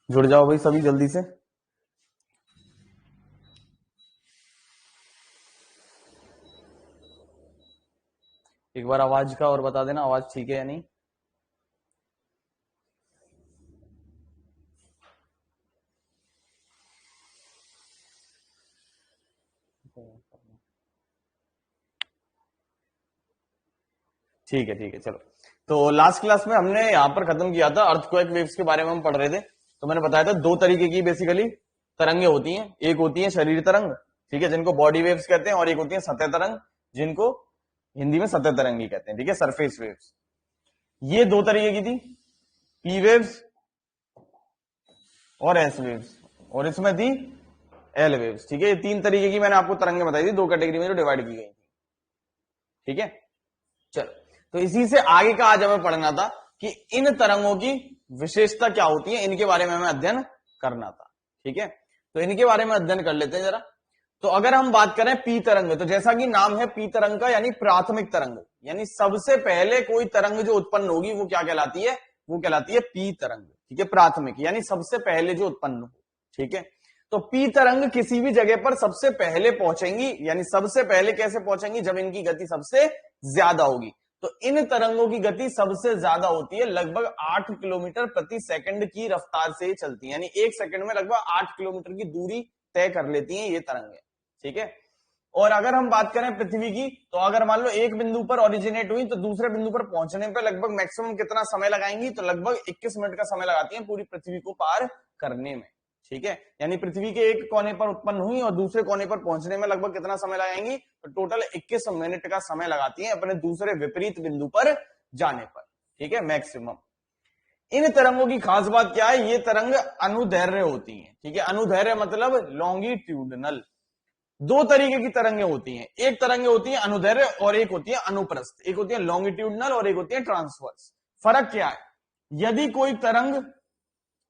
जुड़ जाओ भाई सभी जल्दी से। एक बार आवाज का और बता देना, आवाज ठीक है या नहीं। ठीक है ठीक है, चलो। तो लास्ट क्लास में हमने यहां पर खत्म किया था, अर्थक्वेक वेव्स के बारे में हम पढ़ रहे थे। तो मैंने बताया था दो तरीके की बेसिकली तरंगे होती हैं। एक होती है शरीर तरंग, ठीक है, जिनको बॉडी वेव्स कहते हैं, और एक होती है सतह तरंग, जिनको हिंदी में सतह तरंग ही कहते हैं, ठीक है, सरफेस वेव्स। ये दो तरीके की थी, पी वेव्स और एस वेव्स, और इसमें थी एल वेव्स, ठीक है। ये तीन तरीके की मैंने आपको तरंगे बताई थी, दो कैटेगरी में जो डिवाइड की गई थी, ठीक है। चलो, तो इसी से आगे का आज हमें पढ़ना था कि इन तरंगों की विशेषता क्या होती है, इनके बारे में हमें अध्ययन करना था, ठीक है। तो इनके बारे में अध्ययन कर लेते हैं जरा। तो अगर हम बात करें पी तरंग, तो जैसा कि नाम है पी तरंग का, यानी प्राथमिक तरंग, यानी सबसे पहले कोई तरंग जो उत्पन्न होगी वो क्या कहलाती है, वो कहलाती है पी तरंग, ठीक है। प्राथमिक यानी सबसे पहले जो उत्पन्न हो, ठीक है। तो पी तरंग किसी भी जगह पर सबसे पहले पहुंचेंगी, यानी सबसे पहले कैसे पहुंचेंगी, जब इनकी गति सबसे ज्यादा होगी। तो इन तरंगों की गति सबसे ज्यादा होती है, लगभग 8 किलोमीटर प्रति सेकंड की रफ्तार से चलती है, यानी एक सेकंड में लगभग 8 किलोमीटर की दूरी तय कर लेती हैं ये तरंगें, ठीक है। और अगर हम बात करें पृथ्वी की, तो अगर मान लो एक बिंदु पर ओरिजिनेट हुई तो दूसरे बिंदु पर पहुंचने पर लगभग मैक्सिमम कितना समय लगाएंगी, तो लगभग 21 मिनट का समय लगाती हैं पूरी पृथ्वी को पार करने में, ठीक है। यानी पृथ्वी के एक कोने पर उत्पन्न हुई और दूसरे कोने पर पहुंचने में लगभग कितना समय लगाएंगी, तो टोटल 21 मिनट का समय लगाती हैं अपने दूसरे विपरीत बिंदु पर जाने पर, ठीक है, मैक्सिमम। इन तरंगों की खास बात क्या है, ये तरंग अनुदैर्घ्य होती हैं, ठीक है। अनुदैर्घ्य मतलब लॉन्गिट्यूडनल। दो तरीके की तरंगें होती हैं, एक तरंगें होती है अनुदैर्घ्य और एक होती है अनुप्रस्थ, एक होती है लॉन्गिट्यूडनल और एक होती है ट्रांसवर्स। फर्क क्या है, यदि कोई तरंग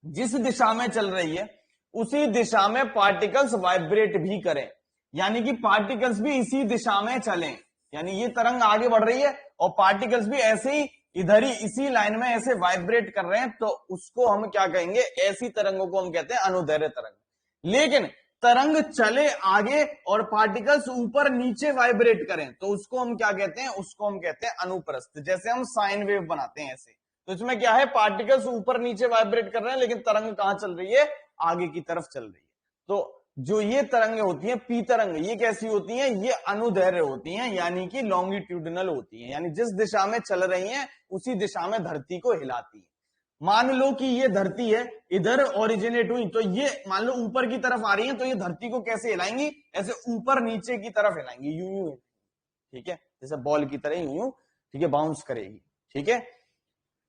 जिस दिशा में चल रही है उसी दिशा में पार्टिकल्स वाइब्रेट भी करें, यानी कि पार्टिकल्स भी इसी दिशा में चलें, यानी ये तरंग आगे बढ़ रही है और पार्टिकल्स भी ऐसे ही इधर ही इसी लाइन में ऐसे वाइब्रेट कर रहे हैं, तो उसको हम क्या कहेंगे, ऐसी तरंगों को हम कहते हैं अनुदैर्घ्य तरंग। लेकिन तरंग चले आगे और पार्टिकल्स ऊपर नीचे वाइब्रेट करें तो उसको हम क्या कहते हैं, उसको हम कहते हैं अनुप्रस्थ। जैसे हम साइन वेव बनाते हैं ऐसे, तो इसमें क्या है, पार्टिकल्स ऊपर नीचे वाइब्रेट कर रहे हैं लेकिन तरंग कहां चल रही है, आगे की तरफ चल रही है। तो जो ये तरंगें होती हैं पी तरंग, ये कैसी होती हैं, ये अनुदैर्घ्य होती हैं, यानी कि लॉन्गिट्यूडनल होती हैं, यानी जिस दिशा में चल रही हैं उसी दिशा में धरती को हिलाती है। मान लो कि ये धरती है, इधर ओरिजिनेट हुई, तो ये मान लो ऊपर की तरफ आ रही है, तो ये धरती को कैसे हिलाएंगी, ऐसे ऊपर नीचे की तरफ हिलाएंगी, यूं यूं, ठीक है, जैसे बॉल की तरह यूं यूं, ठीक है, बाउंस करेगी, ठीक है।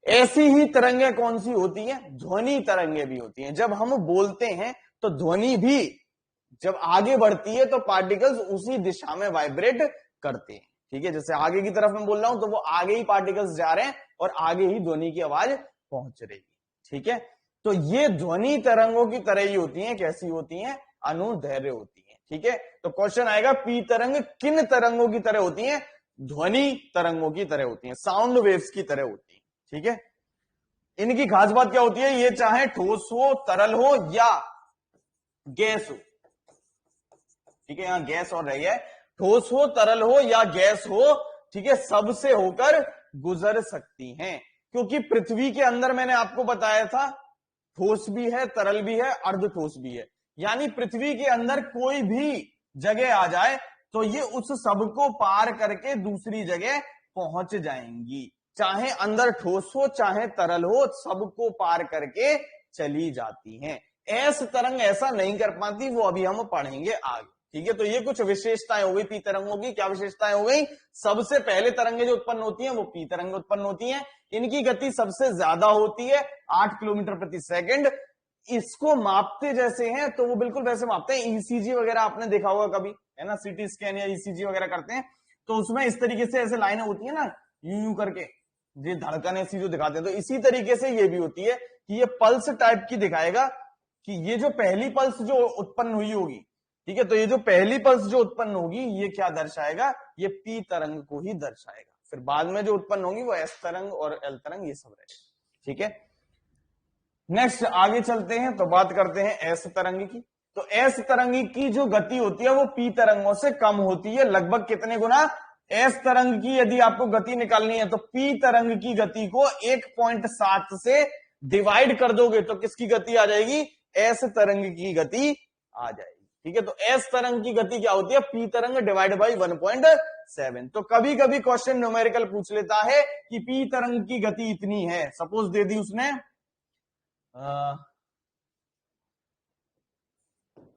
ऐसी ही तरंगें कौन सी होती हैं, ध्वनि तरंगें भी होती हैं। जब हम बोलते हैं तो ध्वनि भी जब आगे बढ़ती है तो पार्टिकल्स उसी दिशा में वाइब्रेट करते हैं, ठीक है। जैसे आगे की तरफ मैं बोल रहा हूं तो वो आगे ही पार्टिकल्स जा रहे हैं और आगे ही ध्वनि की आवाज पहुंच रही है, ठीक है। तो ये ध्वनि तरंगों की तरह ही होती हैं, कैसी होती हैं, अनुदैर्घ्य होती हैं, ठीक है। तो क्वेश्चन आएगा पी तरंग किन तरंगों की तरह होती हैं, ध्वनि तरंगों की तरह होती हैं, साउंड वेव्स की तरह होती हैं, ठीक है। इनकी खास बात क्या होती है, ये चाहे ठोस हो, तरल हो या गैस हो, ठीक है, यहां गैस और रह गया है, ठोस हो, तरल हो या गैस हो, ठीक है, सबसे होकर गुजर सकती हैं। क्योंकि पृथ्वी के अंदर मैंने आपको बताया था ठोस भी है, तरल भी है, अर्ध ठोस भी है, यानी पृथ्वी के अंदर कोई भी जगह आ जाए तो ये उस सबको पार करके दूसरी जगह पहुंच जाएंगी, चाहे अंदर ठोस हो चाहे तरल हो, सबको पार करके चली जाती हैं। ऐस तरंग ऐसा नहीं कर पाती, वो अभी हम पढ़ेंगे आगे, ठीक है। तो ये कुछ विशेषताएं हो गई पी तरंगों की। क्या विशेषताएं हो गई, सबसे पहले तरंगे जो उत्पन्न होती हैं वो पी तरंग उत्पन्न होती हैं, इनकी गति सबसे ज्यादा होती है 8 किलोमीटर प्रति सेकंड। इसको मापते जैसे हैं तो वो बिल्कुल वैसे मापते हैं, ईसीजी वगैरह आपने देखा होगा कभी, है ना, सीटी स्कैन या ईसीजी वगैरह करते हैं तो उसमें इस तरीके से ऐसे लाइनें होती है ना, यूं यूं करके ये धड़कन ऐसी जो दिखाते हैं, तो इसी तरीके से ये भी होती है कि ये पल्स टाइप की दिखाएगा कि ये जो पहली पल्स जो उत्पन्न हुई होगी, ठीक है, तो ये जो पहली पल्स जो उत्पन्न होगी ये क्या दर्शाएगा, ये पी तरंग को ही दर्शाएगा। फिर बाद में जो उत्पन्न होगी वो एस तरंग और एल तरंग ये सब रहेगा, ठीक है। नेक्स्ट आगे चलते हैं तो बात करते हैं एस तरंग की। तो एस तरंग की जो गति होती है वो पी तरंगों से कम होती है, लगभग कितने गुना? एस तरंग की यदि आपको गति निकालनी है तो पी तरंग की गति को 1.7 से डिवाइड कर दोगे तो किसकी गति आ जाएगी? एस तरंग की गति आ जाएगी। ठीक है, तो एस तरंग की गति क्या होती है? पी तरंग डिवाइड बाई 1.7। तो कभी कभी क्वेश्चन न्यूमेरिकल पूछ लेता है कि पी तरंग की गति इतनी है, सपोज दे दी उसने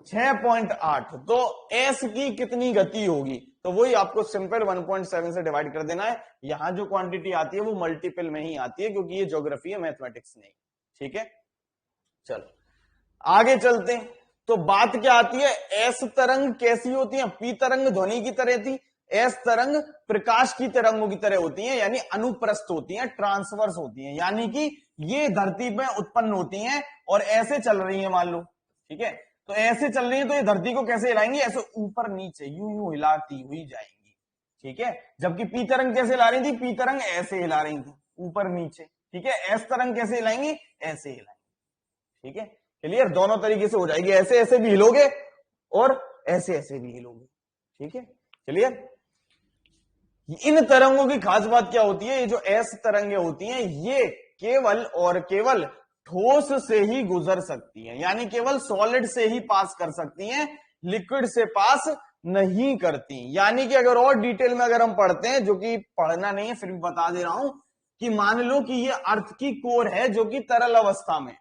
6.8, तो एस की कितनी गति होगी? तो वही आपको सिंपल 1.7 से डिवाइड कर देना है। यहां जो क्वांटिटी आती है वो मल्टीपल में ही आती है क्योंकि ये ज्योग्राफी है, मैथमेटिक्स नहीं। ठीक है, चलो आगे चलते हैं। तो बात क्या आती है? एस तरंग कैसी होती है? पी तरंग ध्वनि की तरह थी, एस तरंग प्रकाश की तरंगों की तरह होती है, यानी अनुप्रस्थ होती है, ट्रांसवर्स होती है, यानी कि ये धरती में उत्पन्न होती हैं और ऐसे चल रही है मान लो। ठीक है, तो ऐसे चल रही है तो ये धरती को कैसे हिलाएंगी? ऐसे ऊपर नीचे यूं यूं हिलाती हुई जाएंगी। ठीक है, जबकि पी तरंग कैसे हिला रही थी? पी तरंग ऐसे हिला रही थी, ऊपर नीचे। ठीक है, एस तरंग कैसे हिलाएंगी? ऐसे हिलाएंगी। ठीक है, क्लियर? दोनों तरीके से हो जाएगी, ऐसे ऐसे भी हिलोगे और ऐसे ऐसे भी हिलोगे। ठीक है, क्लियर? इन तरंगों की खास बात क्या होती है? ये जो एस तरंगें होती हैं ये केवल और केवल ठोस से ही गुजर सकती हैं, यानी केवल सॉलिड से ही पास कर सकती हैं, लिक्विड से पास नहीं करती। यानी कि अगर और डिटेल में अगर हम पढ़ते हैं, जो कि पढ़ना नहीं है फिर भी बता दे रहा हूं, कि मान लो कि ये अर्थ की कोर है जो कि तरल अवस्था में,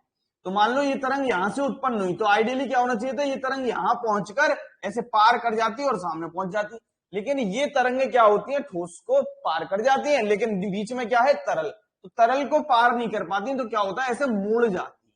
तो मान लो ये तरंग यहां से उत्पन्न हुई तो आइडियली क्या होना चाहिए था? ये तरंग यहां पहुंचकर ऐसे पार कर जाती और सामने पहुंच जाती, लेकिन ये तरंगें क्या होती हैं? ठोस को पार कर जाती हैं, लेकिन बीच में क्या है? तरल, तो तरल को पार नहीं कर पाती, तो क्या होता है? ऐसे मुड़ जाती है।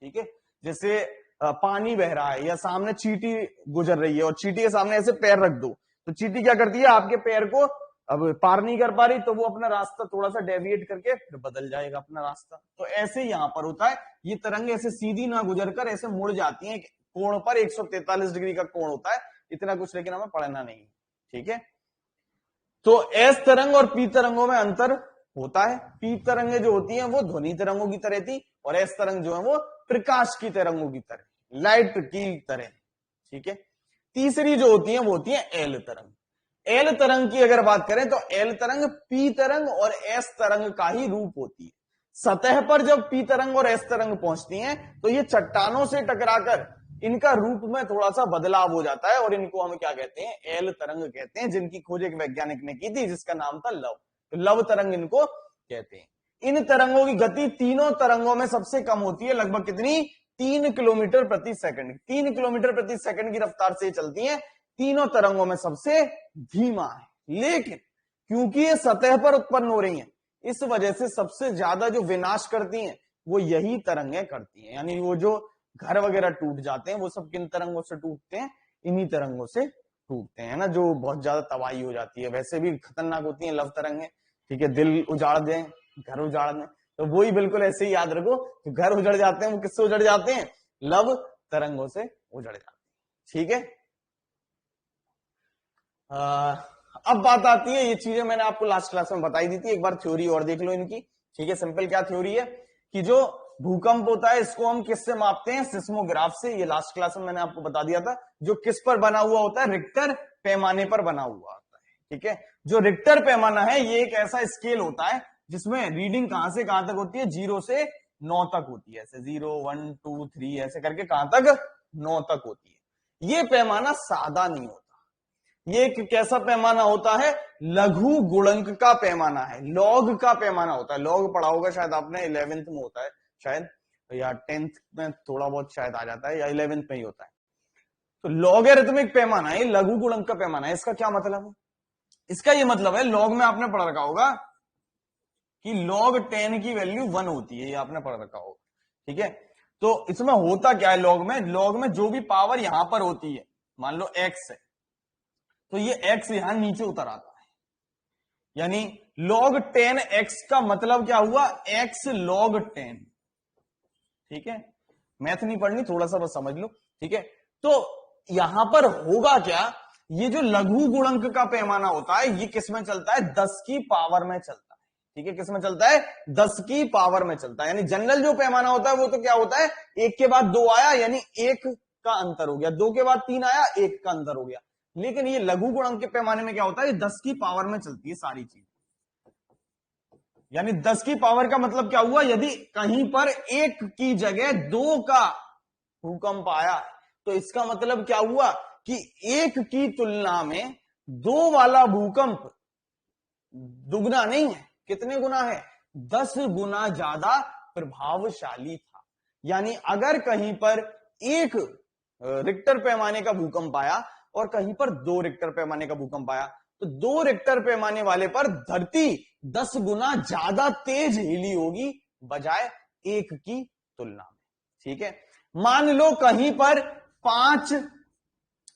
ठीक है, जैसे पानी बह रहा है या सामने चींटी गुजर रही है और चींटी के सामने ऐसे पैर रख दो, तो चींटी क्या करती है? आपके पैर को अब पार नहीं कर पा रही तो वो अपना रास्ता थोड़ा सा डेविएट करके फिर बदल जाएगा अपना रास्ता। तो ऐसे यहां पर होता है, ये तरंग ऐसे सीधी ना गुजर कर ऐसे मुड़ जाती हैं, कोण पर 143 डिग्री का कोण होता है, इतना कुछ, लेकिन हमें पढ़ना नहीं। ठीक है, तो एस तरंग और पी तरंगों में अंतर होता है। पी तरंगें जो होती हैं वो ध्वनि तरंगों की तरह थी और एस तरंग जो है वो प्रकाश की तरंगों की तरह, लाइट की तरह। ठीक है, तीसरी जो होती है वो होती है एल तरंग। एल तरंग की अगर बात करें तो एल तरंग पी तरंग और एस तरंग का ही रूप होती है। सतह पर जब पी तरंग और एस तरंग पहुंचती हैं तो ये चट्टानों से टकराकर इनका रूप में थोड़ा सा बदलाव हो जाता है और इनको हम क्या कहते हैं? एल तरंग कहते हैं, जिनकी खोज एक वैज्ञानिक ने की थी जिसका नाम था लव। तो लव तरंग इनको कहते हैं। इन तरंगों की गति तीनों तरंगों में सबसे कम होती है, लगभग कितनी? 3 किलोमीटर प्रति सेकंड। 3 किलोमीटर प्रति सेकंड की रफ्तार से चलती है, तीनों तरंगों में सबसे धीमा है। लेकिन क्योंकि ये सतह पर उत्पन्न हो रही हैं, इस वजह से सबसे ज्यादा जो विनाश करती हैं वो यही तरंगें करती हैं। यानी वो जो घर वगैरह टूट जाते हैं वो सब किन तरंगों से टूटते हैं? इन्हीं तरंगों से टूटते हैं ना, जो बहुत ज्यादा तबाही हो जाती है। वैसे भी खतरनाक होती है लव तरंगें। ठीक है, दिल उजाड़ दें, घर उजाड़ दें, तो वही बिल्कुल ऐसे ही याद रखो कि घर उजड़ जाते हैं वो किससे उजड़ जाते हैं? लव तरंगों से उजड़ जाते हैं। ठीक है, अब बात आती है, ये चीजें मैंने आपको लास्ट क्लास में बताई दी थी, एक बार थ्योरी और देख लो इनकी। ठीक है, सिंपल क्या थ्योरी है कि जो भूकंप होता है इसको हम किससे मापते हैं? सिस्मोग्राफ से। ये लास्ट क्लास में मैंने आपको बता दिया था, जो किस पर बना हुआ होता है? रिक्टर पैमाने पर बना हुआ होता है। ठीक है, जो रिक्टर पैमाना है ये एक ऐसा स्केल होता है जिसमें रीडिंग कहां से कहां तक होती है? 0 से 9 तक होती है, ऐसे 0 1 2 3 ऐसे करके कहां तक? 9 तक होती है। ये पैमाना सादा नहीं होता, ये एक कैसा पैमाना होता है? लघु गुणक का पैमाना है, लॉग का पैमाना होता है। लॉग पढ़ा होगा शायद आपने, 11th में होता है शायद, या 10th में थोड़ा बहुत शायद आ जाता है, या 11th में ही होता है। तो लॉगरिथमिक पैमाना है, लघु गुणक का पैमाना है। इसका क्या मतलब है? इसका ये मतलब है, लॉग में आपने पढ़ रखा होगा कि log 10 की वैल्यू 1 होती है, ये आपने पढ़ रखा होगा। ठीक है, तो इसमें होता क्या है? लॉग में जो भी पावर यहां पर होती है, मान लो x है, तो ये x यहां नीचे उतर आता है, यानी log 10x का मतलब क्या हुआ? x log 10। ठीक है, मैथ नहीं पढ़नी, थोड़ा सा बस समझ लो। ठीक है, तो यहां पर होगा क्या? ये जो लघु गुणक का पैमाना होता है ये किस में चलता है? 10 की पावर में चलता है। ठीक है, किस में चलता है? 10 की पावर में चलता है। यानी जनरल जो पैमाना होता है वो तो क्या होता है, 1 के बाद 2 आया यानी 1 का अंतर हो गया, 2 के बाद 3 आया 1 का अंतर हो गया। लेकिन ये लघु गुणक के पैमाने में क्या होता है, 10 की पावर में चलती है सारी चीज। यानी 10 की पावर का मतलब क्या हुआ, यदि कहीं पर 1 की जगह 2 का भूकंप आया तो इसका मतलब क्या हुआ कि 1 की तुलना में 2 वाला भूकंप दुगना नहीं है, कितने गुना है, 10 गुना ज्यादा प्रभावशाली था। यानी अगर कहीं पर 1 रिक्टर पैमाने का भूकंप आया और कहीं पर 2 रिक्टर पैमाने का भूकंप आया तो 2 रिक्टर पैमाने वाले पर धरती 10 गुना ज्यादा तेज हिली होगी बजाय 1 की तुलना में। ठीक है, मान लो कहीं पर 5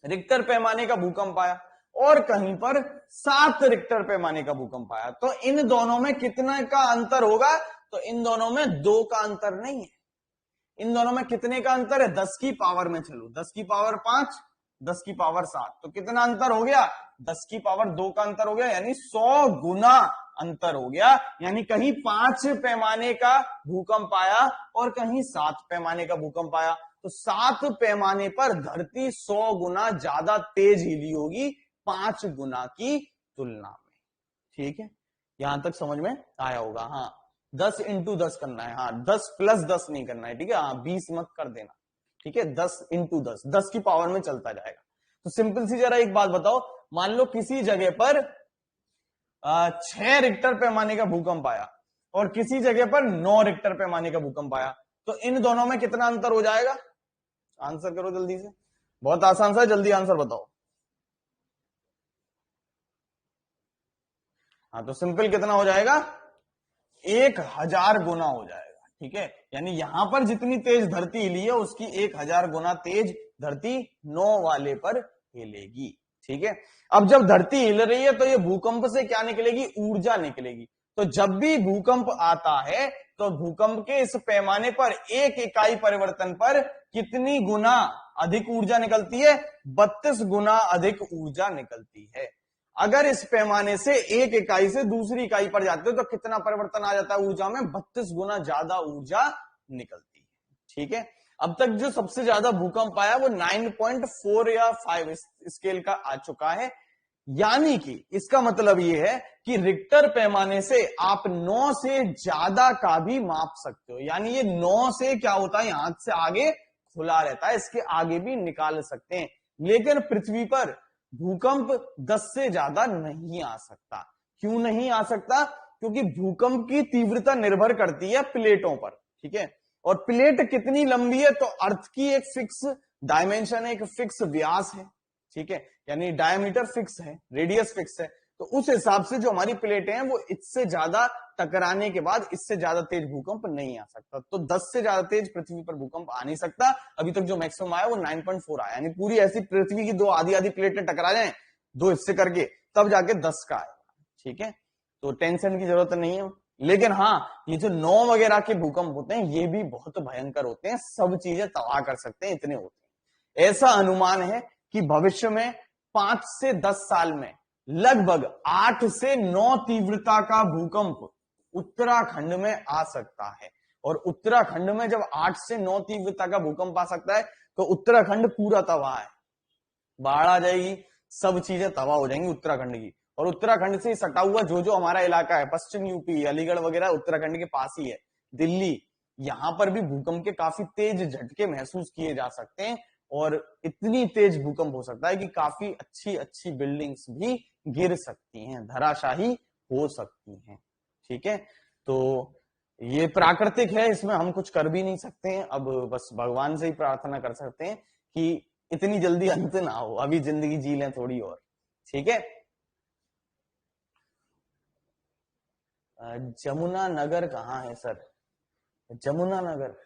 रिक्टर पैमाने का भूकंप आया और कहीं पर 7 रिक्टर पैमाने का भूकंप आया, तो इन दोनों में कितना का अंतर होगा, तो इन दोनों में 2 का अंतर नहीं है, इन दोनों में कितने का अंतर है, 10 की पावर में चलो, 10 की पावर 5, 10 की पावर 7, तो कितना अंतर हो गया, 10 की पावर 2 का अंतर हो गया, यानी 100 गुना अंतर हो गया। यानी कहीं 5 पैमाने का भूकंप आया और कहीं 7 पैमाने का भूकंप आया, तो 7 पैमाने पर धरती 100 गुना ज्यादा तेज हिली होगी 5 गुना की तुलना में। ठीक है, यहां तक समझ में आया होगा। हाँ, 10 इंटू 10 करना है, हाँ 10 प्लस 10 नहीं करना है, ठीक है, हाँ 20 मत कर देना, ठीक है, 10 इंटू 10, 10 की पावर में चलता जाएगा। तो सिंपल सी जरा एक बात बताओ, मान लो किसी जगह पर 6 रिक्टर पैमाने का भूकंप आया और किसी जगह पर 9 रिक्टर पैमाने का भूकंप आया, तो इन दोनों में कितना अंतर हो जाएगा, आंसर करो जल्दी से, बहुत आसान सा है, जल्दी आंसर बताओ। हाँ तो सिंपल कितना हो जाएगा, 1000 गुना हो जाएगा। ठीक है, यानी यहां पर जितनी तेज धरती हिली है उसकी 1000 गुना तेज धरती 9 वाले पर हिलेगी। ठीक है, अब जब धरती हिल रही है तो ये भूकंप से क्या निकलेगी, ऊर्जा निकलेगी। तो जब भी भूकंप आता है तो भूकंप के इस पैमाने पर 1 इकाई परिवर्तन पर कितनी गुना अधिक ऊर्जा निकलती है, 32 गुना अधिक ऊर्जा निकलती है। अगर इस पैमाने से 1 इकाई से दूसरी इकाई पर जाते हो तो कितना परिवर्तन आ जाता है ऊर्जा में, 32 गुना ज्यादा ऊर्जा निकलती है। ठीक है, अब तक जो सबसे ज्यादा भूकंप आया वो 9.4 या 5 स्केल का आ चुका है। यानी कि इसका मतलब यह है कि रिक्टर पैमाने से आप 9 से ज्यादा का भी माप सकते हो। यानी ये 9 से क्या होता है, यहां से आगे खुला रहता है, इसके आगे भी निकाल सकते हैं। लेकिन पृथ्वी पर भूकंप 10 से ज्यादा नहीं आ सकता। क्यों नहीं आ सकता, क्योंकि भूकंप की तीव्रता निर्भर करती है प्लेटों पर। ठीक है, और प्लेट कितनी लंबी है, तो अर्थ की एक फिक्स डायमेंशन है, एक फिक्स व्यास है। ठीक है, यानी डायमीटर फिक्स है, रेडियस फिक्स है, तो उस हिसाब से जो हमारी प्लेटें हैं वो इससे ज्यादा टकराने के बाद इससे ज्यादा तेज भूकंप नहीं आ सकता। तो 10 से ज्यादा तेज पृथ्वी पर भूकंप आ नहीं सकता। अभी तक जो मैक्सिमम आया वो 9.4 आया, यानी पूरी ऐसी पृथ्वी की 2 आधी आधी प्लेटें टकरा जाएं 2 हिस्से करके तब जाके 10 का आएगा। ठीक है, तो टेंशन की जरूरत नहीं है। लेकिन हाँ, ये जो 9 वगैरह के भूकंप होते हैं ये भी बहुत भयंकर होते हैं, सब चीजें तबाह कर सकते हैं, इतने होते हैं। ऐसा अनुमान है कि भविष्य में 5 से 10 साल में लगभग 8 से 9 तीव्रता का भूकंप उत्तराखंड में आ सकता है। और उत्तराखंड में जब 8 से 9 तीव्रता का भूकंप आ सकता है तो उत्तराखंड पूरा तबाह है, बाढ़ आ जाएगी, सब चीजें तबाह हो जाएंगी उत्तराखंड की। और उत्तराखंड से सटा हुआ जो हमारा इलाका है, पश्चिम यूपी, अलीगढ़ वगैरह उत्तराखंड के पास ही है, दिल्ली, यहां पर भी भूकंप के काफी तेज झटके महसूस किए जा सकते हैं। और इतनी तेज भूकंप हो सकता है कि काफी अच्छी अच्छी बिल्डिंग्स भी गिर सकती हैं, धराशाही हो सकती हैं। ठीक है, तो ये प्राकृतिक है, इसमें हम कुछ कर भी नहीं सकते हैं। अब बस भगवान से ही प्रार्थना कर सकते हैं कि इतनी जल्दी अंत ना हो, अभी जिंदगी जी लें थोड़ी और। ठीक है, जमुना नगर कहाँ है सर, जमुना नगर,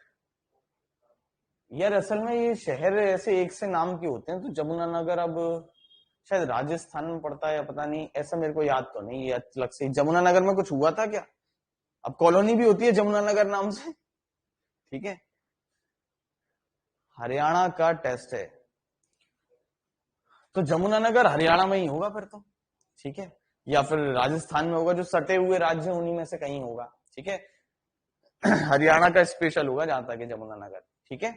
यार असल में ये शहर ऐसे एक से नाम के होते हैं, तो जमुना नगर अब शायद राजस्थान में पड़ता है या पता नहीं, ऐसा मेरे को याद तो नहीं। ये अलग से जमुना नगर में कुछ हुआ था क्या, अब कॉलोनी भी होती है जमुना नगर नाम से। ठीक है, हरियाणा का टेस्ट है तो जमुना नगर हरियाणा में ही होगा फिर तो। ठीक है, या फिर राजस्थान में होगा, जो सटे हुए राज्य उन्हीं में से कहीं होगा, ठीक है। हरियाणा का स्पेशल होगा जहां तक है यमुनानगर, ठीक है।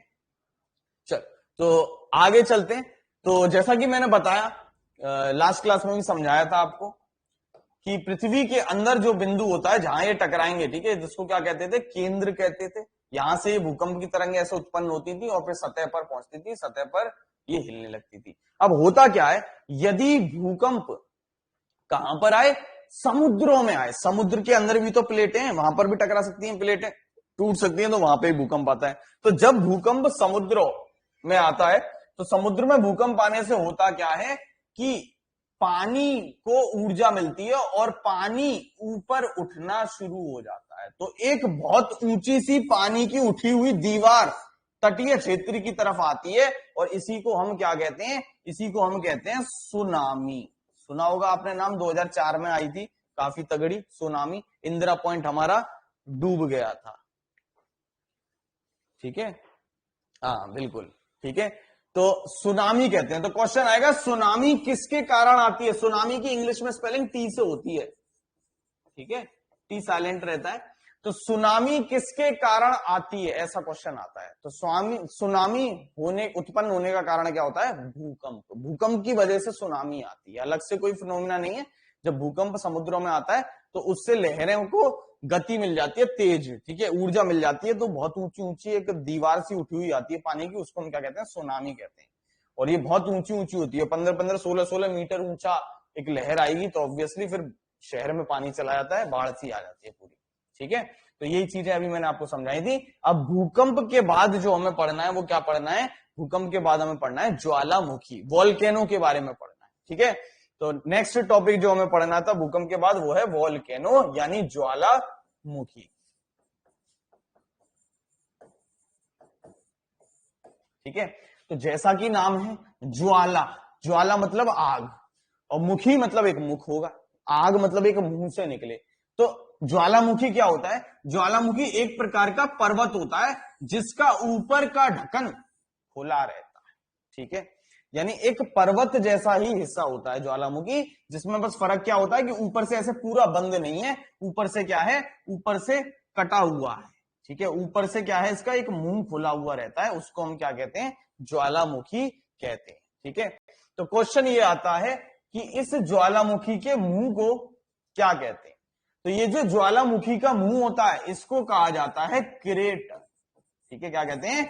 चल तो आगे चलते हैं। तो जैसा कि मैंने बताया लास्ट क्लास में भी समझाया था आपको कि पृथ्वी के अंदर जो बिंदु होता है जहां ये टकराएंगे, ठीक है, जिसको क्या कहते थे, केंद्र कहते थे। यहां से ये भूकंप की तरंगें ऐसे उत्पन्न होती थी और फिर सतह पर पहुंचती थी, सतह पर ये हिलने लगती थी। अब होता क्या है, यदि भूकंप कहां पर आए, समुद्रों में आए, समुद्र के अंदर भी तो प्लेटें हैं, वहां पर भी टकरा सकती हैं प्लेटें, टूट सकती हैं, तो वहां पे भूकंप आता है। तो जब भूकंप समुद्रों में आता है तो समुद्र में भूकंप आने से होता क्या है कि पानी को ऊर्जा मिलती है और पानी ऊपर उठना शुरू हो जाता है। तो एक बहुत ऊंची सी पानी की उठी हुई दीवार तटीय क्षेत्र की तरफ आती है और इसी को हम क्या कहते हैं, इसी को हम कहते हैं सुनामी। सुना होगा आपने नाम, 2004 में आई थी काफी तगड़ी सुनामी, इंदिरा पॉइंट हमारा डूब गया था, ठीक है। हाँ बिल्कुल, ठीक है। तो सुनामी कहते हैं। तो क्वेश्चन आएगा सुनामी किसके कारण आती है। सुनामी की इंग्लिश में स्पेलिंग टी से होती है, ठीक है, टी साइलेंट रहता है। तो सुनामी किसके कारण आती है, ऐसा क्वेश्चन आता है। तो सुनामी उत्पन्न होने का कारण क्या होता है, भूकंप। भूकंप की वजह से सुनामी आती है, अलग से कोई फिनोमिना नहीं है। जब भूकंप समुद्रों में आता है तो उससे लहरों को गति मिल जाती है, तेज, ठीक है, ऊर्जा मिल जाती है। तो बहुत ऊंची ऊंची एक दीवार सी उठी हुई आती है पानी की, उसको हम क्या कहते हैं, सुनामी कहते हैं। और ये बहुत ऊंची ऊंची होती है, 15-15, 16-16 मीटर ऊंचा एक लहर आएगी तो ऑब्वियसली फिर शहर में पानी चला जाता है, बाढ़ सी आ जाती है पूरी, ठीक है। तो यही चीजें अभी मैंने आपको समझाई थी। अब भूकंप के बाद जो हमें पढ़ना है वो क्या पढ़ना है, भूकंप के बाद हमें पढ़ना है ज्वालामुखी, वॉल्केनो के बारे में पढ़ना है, ठीक है। तो नेक्स्ट टॉपिक जो हमें पढ़ना था भूकंप के बाद वो है वॉल्केनो यानी ज्वालामुखी, ठीक है। तो जैसा कि नाम है ज्वाला, ज्वाला मतलब आग और मुखी मतलब एक मुख होगा, आग मतलब एक मुंह से निकले। तो ज्वालामुखी क्या होता है, ज्वालामुखी एक प्रकार का पर्वत होता है जिसका ऊपर का ढक्कन खुला रहता है, ठीक है। यानी एक पर्वत जैसा ही हिस्सा होता है ज्वालामुखी, जिसमें बस फर्क क्या होता है कि ऊपर से ऐसे पूरा बंद नहीं है, ऊपर से क्या है, ऊपर से कटा हुआ है, ठीक है। ऊपर से क्या है, इसका एक मुंह खुला हुआ रहता है, उसको हम क्या कहते हैं, ज्वालामुखी कहते हैं, ठीक है। तो क्वेश्चन ये आता है कि इस ज्वालामुखी के मुंह को क्या कहते हैं। तो ये जो ज्वालामुखी का मुंह होता है इसको कहा जाता है क्रेटर, ठीक है। क्या कहते हैं,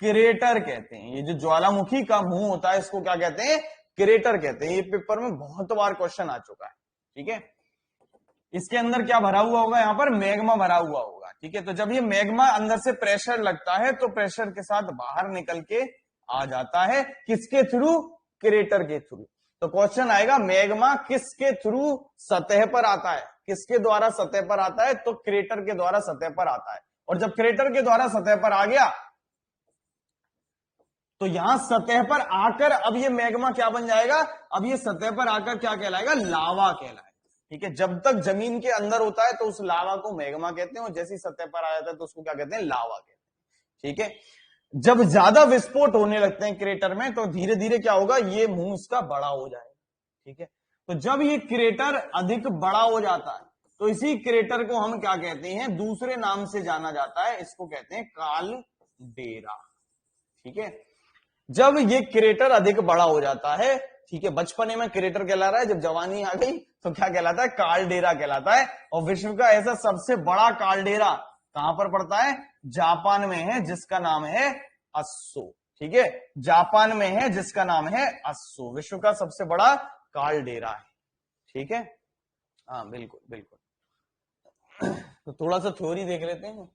क्रेटर कहते हैं। ये जो ज्वालामुखी का मुंह होता है इसको क्या कहते हैं, क्रेटर कहते हैं। ये पेपर में बहुत बार क्वेश्चन आ चुका है, ठीक है। इसके अंदर क्या भरा हुआ होगा, यहां पर मैग्मा भरा हुआ होगा, ठीक है। तो जब ये मैग्मा अंदर से प्रेशर लगता है तो प्रेशर के साथ बाहर निकल के आ जाता है, किसके थ्रू, क्रेटर के थ्रू। तो क्वेश्चन आएगा मैग्मा किसके थ्रू सतह पर आता है, किसके द्वारा सतह पर आता है, तो क्रेटर के द्वारा सतह पर आता है। और जब क्रेटर के द्वारा सतह पर आ गया तो यहां सतह पर आकर अब ये मैग्मा क्या बन जाएगा, अब ये सतह पर आकर क्या कहलाएगा, लावा कहलाएगा, ठीक है। जब तक जमीन के अंदर होता है तो उस लावा को मैग्मा कहते हैं और जैसी सतह पर आ जाता है तो उसको क्या कहते हैं, लावा कहते हैं, ठीक है। जब ज्यादा विस्फोट होने लगते हैं क्रेटर में तो धीरे धीरे क्या होगा, ये मुंह इसका बड़ा हो जाएगा, ठीक है। तो जब ये क्रेटर अधिक बड़ा हो जाता है तो इसी क्रेटर को हम क्या कहते हैं, दूसरे नाम से जाना जाता है, इसको कहते हैं कालडेरा, ठीक है। जब ये क्रेटर अधिक बड़ा हो जाता है, ठीक है, बचपने में क्रेटर कहला रहा है, जब जवानी आ गई तो क्या कहलाता है, कालडेरा कहलाता है। और विश्व का ऐसा सबसे बड़ा कालडेरा कहां पर पड़ता है, जापान में है, जिसका नाम है अस्सो, ठीक है। जापान में है जिसका नाम है अस्सो, विश्व का सबसे बड़ा कालडेरा है, ठीक है। हाँ बिल्कुल बिल्कुल। तो थोड़ा सा थ्योरी देख लेते हैं,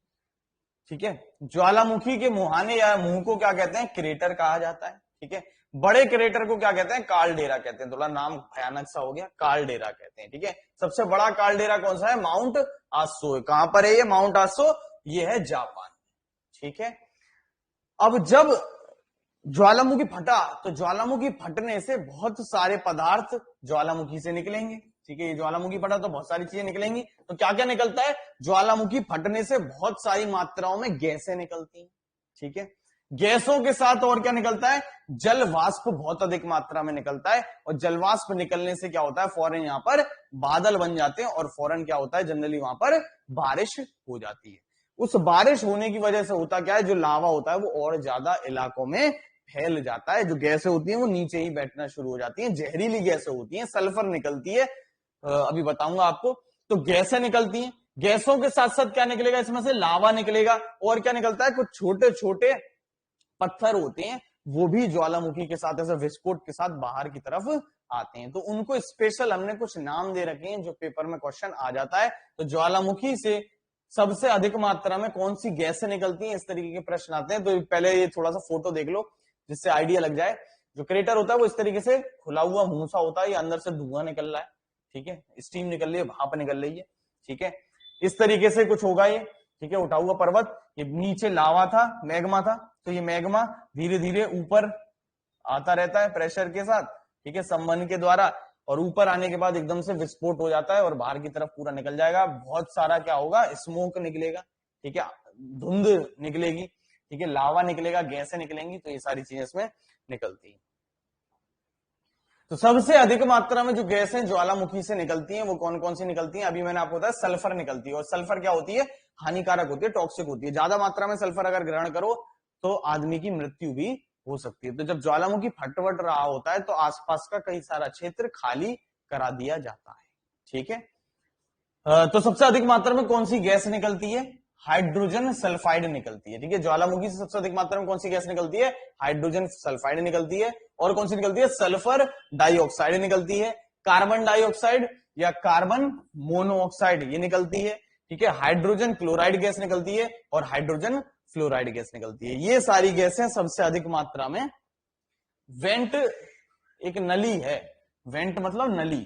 ठीक है। ज्वालामुखी के मुहाने या मुंह को क्या कहते हैं, क्रेटर कहा जाता है, ठीक है। बड़े क्रेटर को क्या कहते हैं, कालडेरा कहते हैं। थोड़ा नाम भयानक सा हो गया, कालडेरा कहते हैं, ठीक है। सबसे बड़ा कालडेरा कौन सा है, माउंट आसो। कहां पर है ये माउंट आसो, ये है जापान, ठीक है। अब जब ज्वालामुखी फटा तो ज्वालामुखी फटने से बहुत सारे पदार्थ ज्वालामुखी से निकलेंगे, ठीक है। ये ज्वालामुखी फटा तो बहुत सारी चीजें निकलेंगी। तो क्या क्या निकलता है, ज्वालामुखी फटने से बहुत सारी मात्राओं में गैसें निकलती हैं, ठीक है। गैसों के साथ और क्या निकलता है, जल वाष्प बहुत अधिक मात्रा में निकलता है, और जल वाष्प निकलने से क्या होता है, फौरन यहां पर बादल बन जाते हैं, और फौरन क्या होता है, जनरली वहां पर बारिश हो जाती है। उस बारिश होने की वजह से होता क्या है, जो लावा होता है वो और ज्यादा इलाकों में फैल जाता है, जो गैसें होती हैं वो नीचे ही बैठना शुरू हो जाती हैं, जहरीली गैसें होती हैं, सल्फर निकलती है, अभी बताऊंगा आपको। तो गैसें निकलती हैं, गैसों के साथ साथ क्या निकलेगा, इसमें से लावा निकलेगा, और क्या निकलता है, कुछ छोटे छोटे पत्थर होते हैं, वो भी ज्वालामुखी के साथ ऐसे विस्फोट के साथ बाहर की तरफ आते हैं। तो उनको स्पेशल हमने कुछ नाम दे रखे हैं, जो पेपर में क्वेश्चन आ जाता है। तो ज्वालामुखी से सबसे अधिक मात्रा में कौन सी गैसें निकलती हैं, इस तरीके के प्रश्न आते हैं। तो पहले ये थोड़ा सा फोटो देख लो, जिससे आइडिया लग जाए। जो क्रेटर होता है वो इस तरीके से खुला हुआ मूसा होता है, ये अंदर से धुआं निकल रहा है, ठीक है, स्टीम निकल रही है, भाप निकल रही है, ठीक है, इस तरीके से कुछ होगा ये, ठीक है, उठा हुआ पर्वत, ये नीचे लावा था, मैग्मा था, तो ये मैग्मा धीरे धीरे ऊपर आता रहता है प्रेशर के साथ, ठीक है, संवहन के द्वारा, और ऊपर आने के बाद एकदम से विस्फोट हो जाता है और बाहर की तरफ पूरा निकल जाएगा। बहुत सारा क्या होगा, स्मोक निकलेगा, ठीक है, धुंध निकलेगी, ठीक है, लावा निकलेगा, गैसें निकलेंगी, तो ये सारी चीजें इसमें निकलती है। तो सबसे अधिक मात्रा में जो गैसें ज्वालामुखी से निकलती हैं वो कौन कौन सी निकलती हैं, अभी मैंने आपको बताया सल्फर निकलती है, और सल्फर क्या होती है, हानिकारक होती है, टॉक्सिक होती है। ज्यादा मात्रा में सल्फर अगर ग्रहण करो तो आदमी की मृत्यु भी हो सकती है। तो जब ज्वालामुखी फटवट रहा होता है तो आसपास का कई सारा क्षेत्र खाली करा दिया जाता है, ठीक है। तो सबसे अधिक मात्रा में कौन सी गैस निकलती है, हाइड्रोजन सल्फाइड निकलती है, ठीक है। ज्वालामुखी से सबसे अधिक मात्रा में कौन सी गैस निकलती है, हाइड्रोजन सल्फाइड निकलती है, और कौन सी निकलती है, सल्फर डाइऑक्साइड निकलती है, कार्बन डाइऑक्साइड या कार्बन मोनोऑक्साइड ये निकलती है, ठीक है, हाइड्रोजन क्लोराइड गैस निकलती है, और हाइड्रोजन फ्लोराइड गैस निकलती है। ये सारी गैसें सबसे अधिक मात्रा में वेंट, एक नली है, वेंट मतलब नली,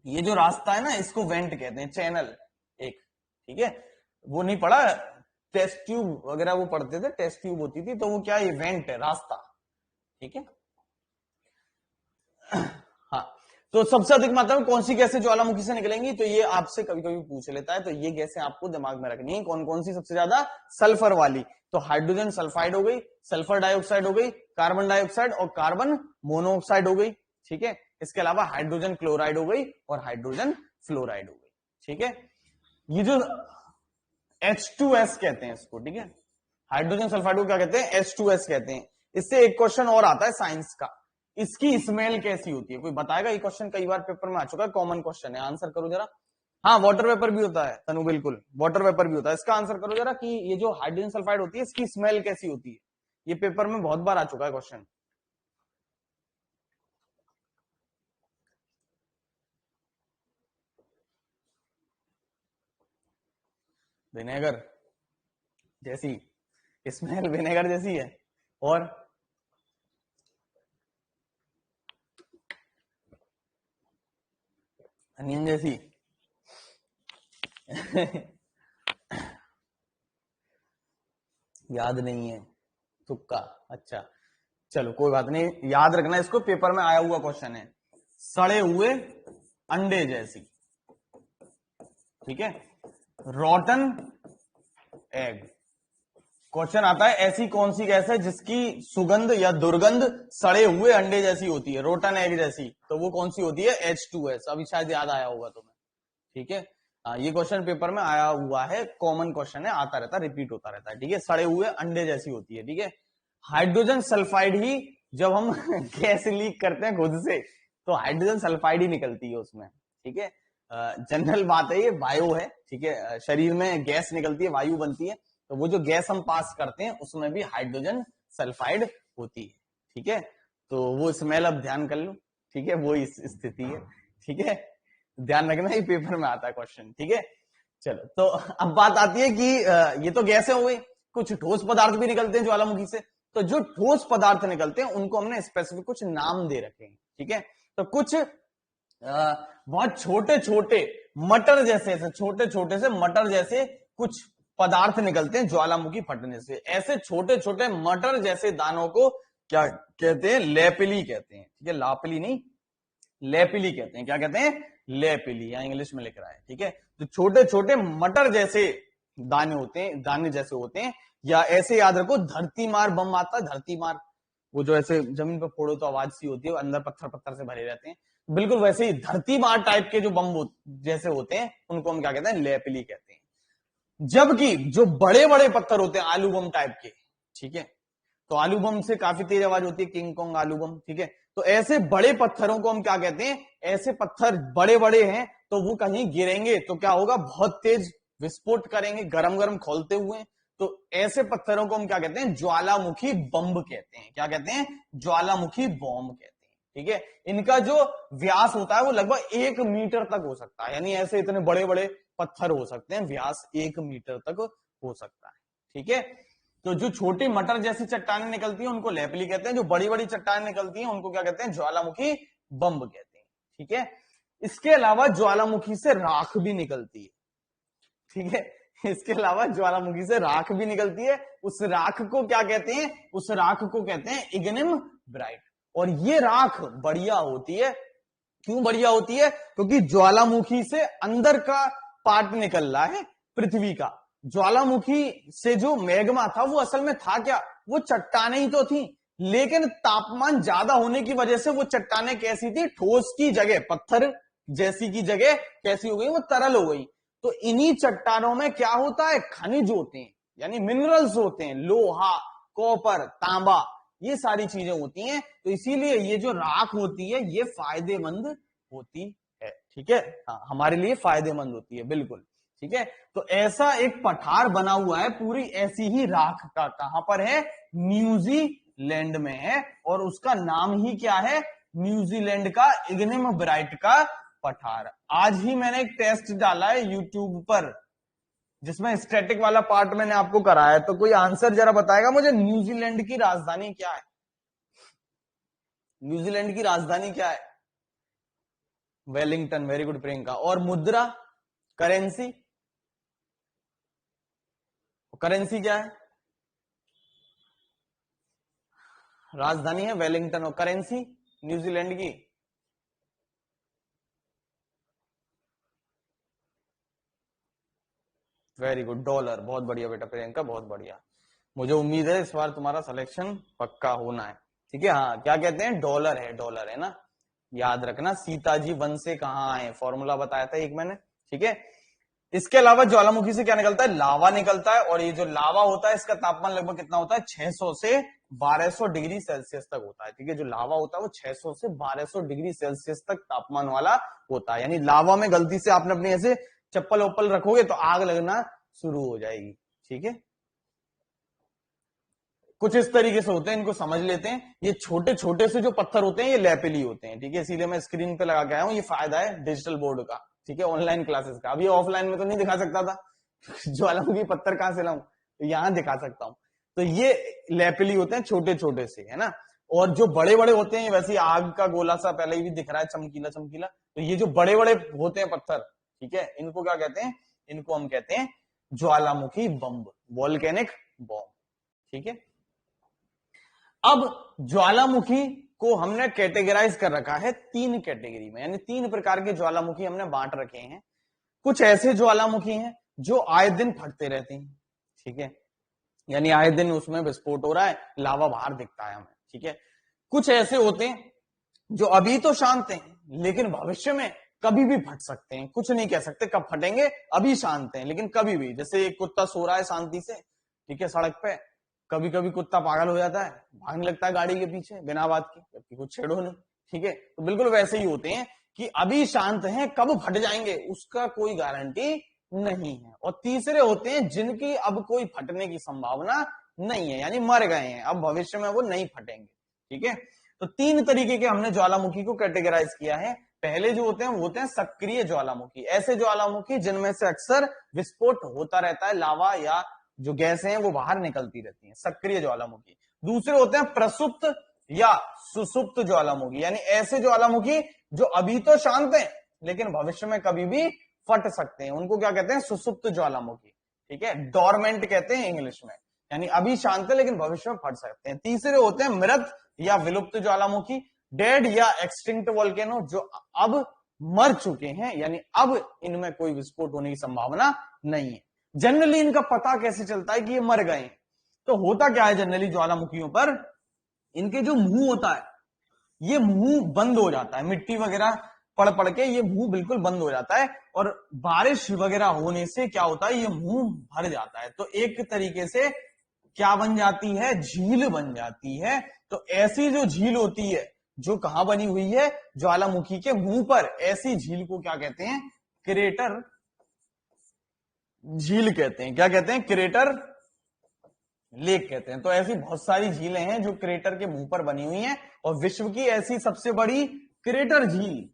ये जो रास्ता है ना इसको वेंट कहते हैं, चैनल एक, ठीक है, वो नहीं पढ़ा, टेस्ट ट्यूब वगैरह वो पढ़ते थे, टेस्ट ट्यूब होती थी, तो वो क्या, ये वेंट है, रास्ता, ठीक है। हाँ, तो सबसे अधिक मात्रा में कौन सी गैसें ज्वालामुखी से निकलेंगी, तो ये आपसे कभी कभी पूछ लेता है, तो ये गैसें आपको दिमाग में रखनी है, कौन कौन सी सबसे ज्यादा, सल्फर वाली, तो हाइड्रोजन सल्फाइड हो गई, सल्फर डाइऑक्साइड हो गई, कार्बन डाइऑक्साइड और कार्बन मोनोऑक्साइड हो गई, ठीक है, इसके अलावा हाइड्रोजन क्लोराइड हो गई और हाइड्रोजन फ्लोराइड हो गई, ठीक है। ये जो H2S कहते हैं इसको, ठीक है, हाइड्रोजन सल्फाइड को क्या कहते हैं, H2S कहते हैं। इससे एक क्वेश्चन और आता है साइंस का, इसकी स्मेल कैसी होती है, कोई बताएगा, ये क्वेश्चन कई बार पेपर में आ चुका है, कॉमन क्वेश्चन है, आंसर करो जरा। हाँ, वाटर वेपर भी होता है तनु, बिल्कुल वाटर वेपर भी होता है, इसका आंसर करो जरा कि ये जो हाइड्रोजन सल्फाइड होती है इसकी स्मेल कैसी होती है, ये पेपर में बहुत बार आ चुका है क्वेश्चन। विनेगर जैसी, स्मेल विनेगर जैसी है, और अनियन जैसी याद नहीं है, तुक्का, अच्छा चलो कोई बात नहीं, याद रखना इसको, पेपर में आया हुआ क्वेश्चन है, सड़े हुए अंडे जैसी, ठीक है, रॉटन एग। क्वेश्चन आता है ऐसी कौन सी गैस है जिसकी सुगंध या दुर्गंध सड़े हुए अंडे जैसी होती है, रोटन एग जैसी, तो वो कौन सी होती है, H2S। अभी शायद याद आया होगा तुम्हें, ठीक है, ये क्वेश्चन पेपर में आया हुआ है, कॉमन क्वेश्चन है, आता रहता है, रिपीट होता रहता है, ठीक है, सड़े हुए अंडे जैसी होती है, ठीक है। हाइड्रोजन सल्फाइड ही जब हम गैस लीक करते हैं खुद से तो हाइड्रोजन सल्फाइड ही निकलती है उसमें, ठीक है, जनरल बात है, ये वायु है, ठीक है, शरीर में गैस निकलती है, वायु बनती है, तो वो जो गैस हम पास करते हैं उसमें भी हाइड्रोजन सल्फाइड होती है, ठीक है, तो वो स्मेल अब ध्यान कर लो, ठीक है, वो इस स्थिति है, ठीक है, ध्यान रखना, ही पेपर में आता है क्वेश्चन, ठीक है। चलो, तो अब बात आती है कि ये तो गैसें हो गई, कुछ ठोस पदार्थ भी निकलते हैं ज्वालामुखी से, तो जो ठोस पदार्थ निकलते हैं उनको हमने स्पेसिफिक कुछ नाम दे रखे हैं, ठीक है, तो कुछ बहुत छोटे छोटे मटर जैसे, छोटे छोटे से मटर जैसे कुछ पदार्थ निकलते हैं ज्वालामुखी फटने से, ऐसे छोटे छोटे मटर जैसे दानों को क्या कहते हैं, लेपिली कहते हैं, ठीक है, लापिली नहीं, लेपिली कहते हैं, क्या कहते हैं, लेपिली, या इंग्लिश में लिख रहा है, ठीक है, तो छोटे छोटे मटर जैसे दाने होते हैं, दाने जैसे होते हैं, या ऐसे याद रखो धरती मार बम आता है, धरती मार, वो जो ऐसे जमीन पर फोड़ो तो आवाज सी होती है, अंदर पत्थर पत्थर से भरे रहते हैं, बिल्कुल वैसे ही धरती मार टाइप के जो बम जैसे होते हैं उनको हम क्या कहते हैं, लेपिली कहते हैं। जबकि जो बड़े बड़े पत्थर होते हैं आलू बम टाइप के, ठीक है, तो आलू बम से काफी तेज आवाज होती है, किंग कॉन्ग आलू बम, ठीक है, तो ऐसे बड़े पत्थरों को हम क्या कहते हैं, ऐसे पत्थर बड़े बड़े हैं तो वो कहीं गिरेंगे तो क्या होगा, बहुत तेज विस्फोट करेंगे, गरम गरम खोलते हुए, तो ऐसे पत्थरों को हम क्या कहते हैं, ज्वालामुखी बम कहते हैं। क्या कहते हैं, ज्वालामुखी बम कहते हैं। ठीक है, इनका जो व्यास होता है वो लगभग 1 मीटर तक हो सकता है, यानी ऐसे इतने बड़े बड़े पत्थर हो सकते हैं, व्यास 1 मीटर तक हो सकता है। ठीक है, तो जो छोटी मटर जैसी चट्टानें निकलती हैं उनको लेपली कहते हैं, जो बड़ी बड़ी चट्टानें निकलती हैं उनको क्या कहते हैं, ज्वालामुखी बम कहते हैं। ठीक है, इसके अलावा ज्वालामुखी से राख भी निकलती है। ठीक है, इसके अलावा ज्वालामुखी से राख भी निकलती है, उस राख को क्या कहते हैं, उस राख को कहते हैं इग्नियम ब्राइट। और ये राख बढ़िया होती है, क्यों बढ़िया होती है, क्योंकि ज्वालामुखी से अंदर का पार्ट निकल रहा है पृथ्वी का। ज्वालामुखी से जो मैग्मा था वो असल में था क्या, वो चट्टानें ही तो थी, लेकिन तापमान ज्यादा होने की वजह से वो चट्टानें कैसी थी, ठोस की जगह, पत्थर जैसी की जगह कैसी हो गई, वो तरल हो गई। तो इन्हीं चट्टानों में क्या होता है, खनिज होते हैं, यानी मिनरल्स होते हैं, लोहा, कॉपर, तांबा, ये सारी चीजें होती हैं। तो इसीलिए ये जो राख होती है ये फायदेमंद होती है। ठीक है, हाँ, हमारे लिए फायदेमंद होती है, बिल्कुल। ठीक है, तो ऐसा एक पठार बना हुआ है पूरी ऐसी ही राख का, कहां पर है, न्यूजीलैंड में है, और उसका नाम ही क्या है, न्यूजीलैंड का इग्नियम ब्राइट का पठार। आज ही मैंने एक टेस्ट डाला है यूट्यूब पर जिसमें स्टैटिक वाला पार्ट मैंने आपको कराया है, तो कोई आंसर जरा बताएगा मुझे, न्यूजीलैंड की राजधानी क्या है, न्यूजीलैंड की राजधानी क्या है, वेलिंगटन, वेरी गुड प्रियंका। और मुद्रा, करेंसी, करेंसी क्या है, राजधानी है वेलिंगटन, और करेंसी न्यूजीलैंड की, वेरी गुड, डॉलर। बहुत बढ़िया बेटा प्रियंका, बहुत बढ़िया, मुझे उम्मीद है इस बार तुम्हारा सिलेक्शन पक्का होना है। ठीक है, हाँ, क्या कहते हैं, डॉलर है, डॉलर है ना, याद रखना। सीताजी वन से कहां आए, फॉर्मूला बताया था एक मैंने। ठीक है, इसके अलावा ज्वालामुखी से क्या निकलता है, लावा निकलता है, और ये जो लावा होता है इसका तापमान लगभग कितना होता है, 600 से 1200 डिग्री सेल्सियस तक होता है। ठीक है, जो लावा होता है वो 600 से 1200 डिग्री सेल्सियस तक तापमान वाला होता है, यानी लावा में गलती से आपने अपने ऐसे चप्पल वप्पल रखोगे तो आग लगना शुरू हो जाएगी। ठीक है, कुछ इस तरीके से होते हैं, इनको समझ लेते हैं। ये छोटे छोटे से जो पत्थर होते हैं ये लेपिली होते हैं। ठीक है, इसीलिए मैं स्क्रीन पे लगा के आया हूं, ये फायदा है डिजिटल बोर्ड का। ठीक है, ऑनलाइन क्लासेस का। अभी ऑफलाइन में तो नहीं दिखा सकता था ज्वालामुखी पत्थर कहां से लाऊं, तो यहां दिखा सकता हूं। तो ये लेपिली होते हैं छोटे छोटे से, है ना। और जो बड़े बड़े होते हैं, वैसे आग का गोला सा पहले ही भी दिख रहा है, चमकीला चमकीला। तो ये जो बड़े बड़े होते हैं पत्थर, ठीक है, इनको क्या कहते हैं, इनको हम कहते हैं ज्वालामुखी बम, वॉल्केनिक बॉम्ब। ठीक है, अब ज्वालामुखी को हमने कैटेगराइज कर रखा है 3 कैटेगरी में, यानी 3 प्रकार के ज्वालामुखी हमने बांट रखे हैं। कुछ ऐसे ज्वालामुखी हैं जो आए दिन फटते रहते हैं। ठीक है, यानी आए दिन उसमें विस्फोट हो रहा है, लावा बाहर दिखता है हमें। ठीक है, कुछ ऐसे होते हैं जो अभी तो शांत हैं लेकिन भविष्य में कभी भी फट सकते हैं, कुछ नहीं कह सकते कब फटेंगे, अभी शांत हैं लेकिन कभी भी, जैसे एक कुत्ता सो रहा है शांति से, ठीक है, सड़क पे, कभी कभी कुत्ता पागल हो जाता है, भागने लगता है गाड़ी के पीछे बिना बात के, जबकि कुछ छेड़ो नहीं। ठीक है, तो बिल्कुल वैसे ही होते हैं कि अभी शांत हैं, कब फट जाएंगे उसका कोई गारंटी नहीं है। और तीसरे होते हैं जिनकी अब कोई फटने की संभावना नहीं है, यानी मर गए हैं, अब भविष्य में वो नहीं फटेंगे। ठीक है, तो 3 तरीके के हमने ज्वालामुखी को कैटेगराइज किया है। पहले जो होते हैं वो होते हैं सक्रिय ज्वालामुखी, ऐसे ज्वालामुखी जिनमें से अक्सर विस्फोट होता रहता है, लावा या जो गैसें हैं वो बाहर निकलती रहती हैं, सक्रिय ज्वालामुखी। दूसरे होते हैं प्रसुप्त या सुसुप्त ज्वालामुखी, यानी ऐसे ज्वालामुखी जो अभी तो शांत हैं लेकिन भविष्य में कभी भी फट सकते हैं, उनको क्या कहते हैं, सुसुप्त ज्वालामुखी। ठीक है, डोरमेंट कहते हैं इंग्लिश में, यानी अभी शांत है लेकिन भविष्य में फट सकते हैं। तीसरे होते हैं मृत या विलुप्त ज्वालामुखी, डेड या एक्सटिंक्ट वोल्केनो, जो अब मर चुके हैं, यानी अब इनमें कोई विस्फोट होने की संभावना नहीं है। जनरली इनका पता कैसे चलता है कि ये मर गए हैं, तो होता क्या है जनरली ज्वालामुखियों पर, इनके जो मुंह होता है ये मुंह बंद हो जाता है, मिट्टी वगैरह पड़ पड़ के ये मुंह बिल्कुल बंद हो जाता है, और बारिश वगैरह होने से क्या होता है, ये मुंह भर जाता है। तो एक तरीके से क्या बन जाती है, झील बन जाती है। तो ऐसी जो झील होती है जो कहां बनी हुई है, ज्वालामुखी के मुंह पर, ऐसी झील को क्या कहते हैं, क्रेटर झील कहते हैं। क्या कहते हैं, क्रेटर लेक कहते हैं। तो ऐसी बहुत सारी झीलें हैं जो क्रेटर के मुंह पर बनी हुई हैं, और विश्व की ऐसी सबसे बड़ी क्रेटर झील,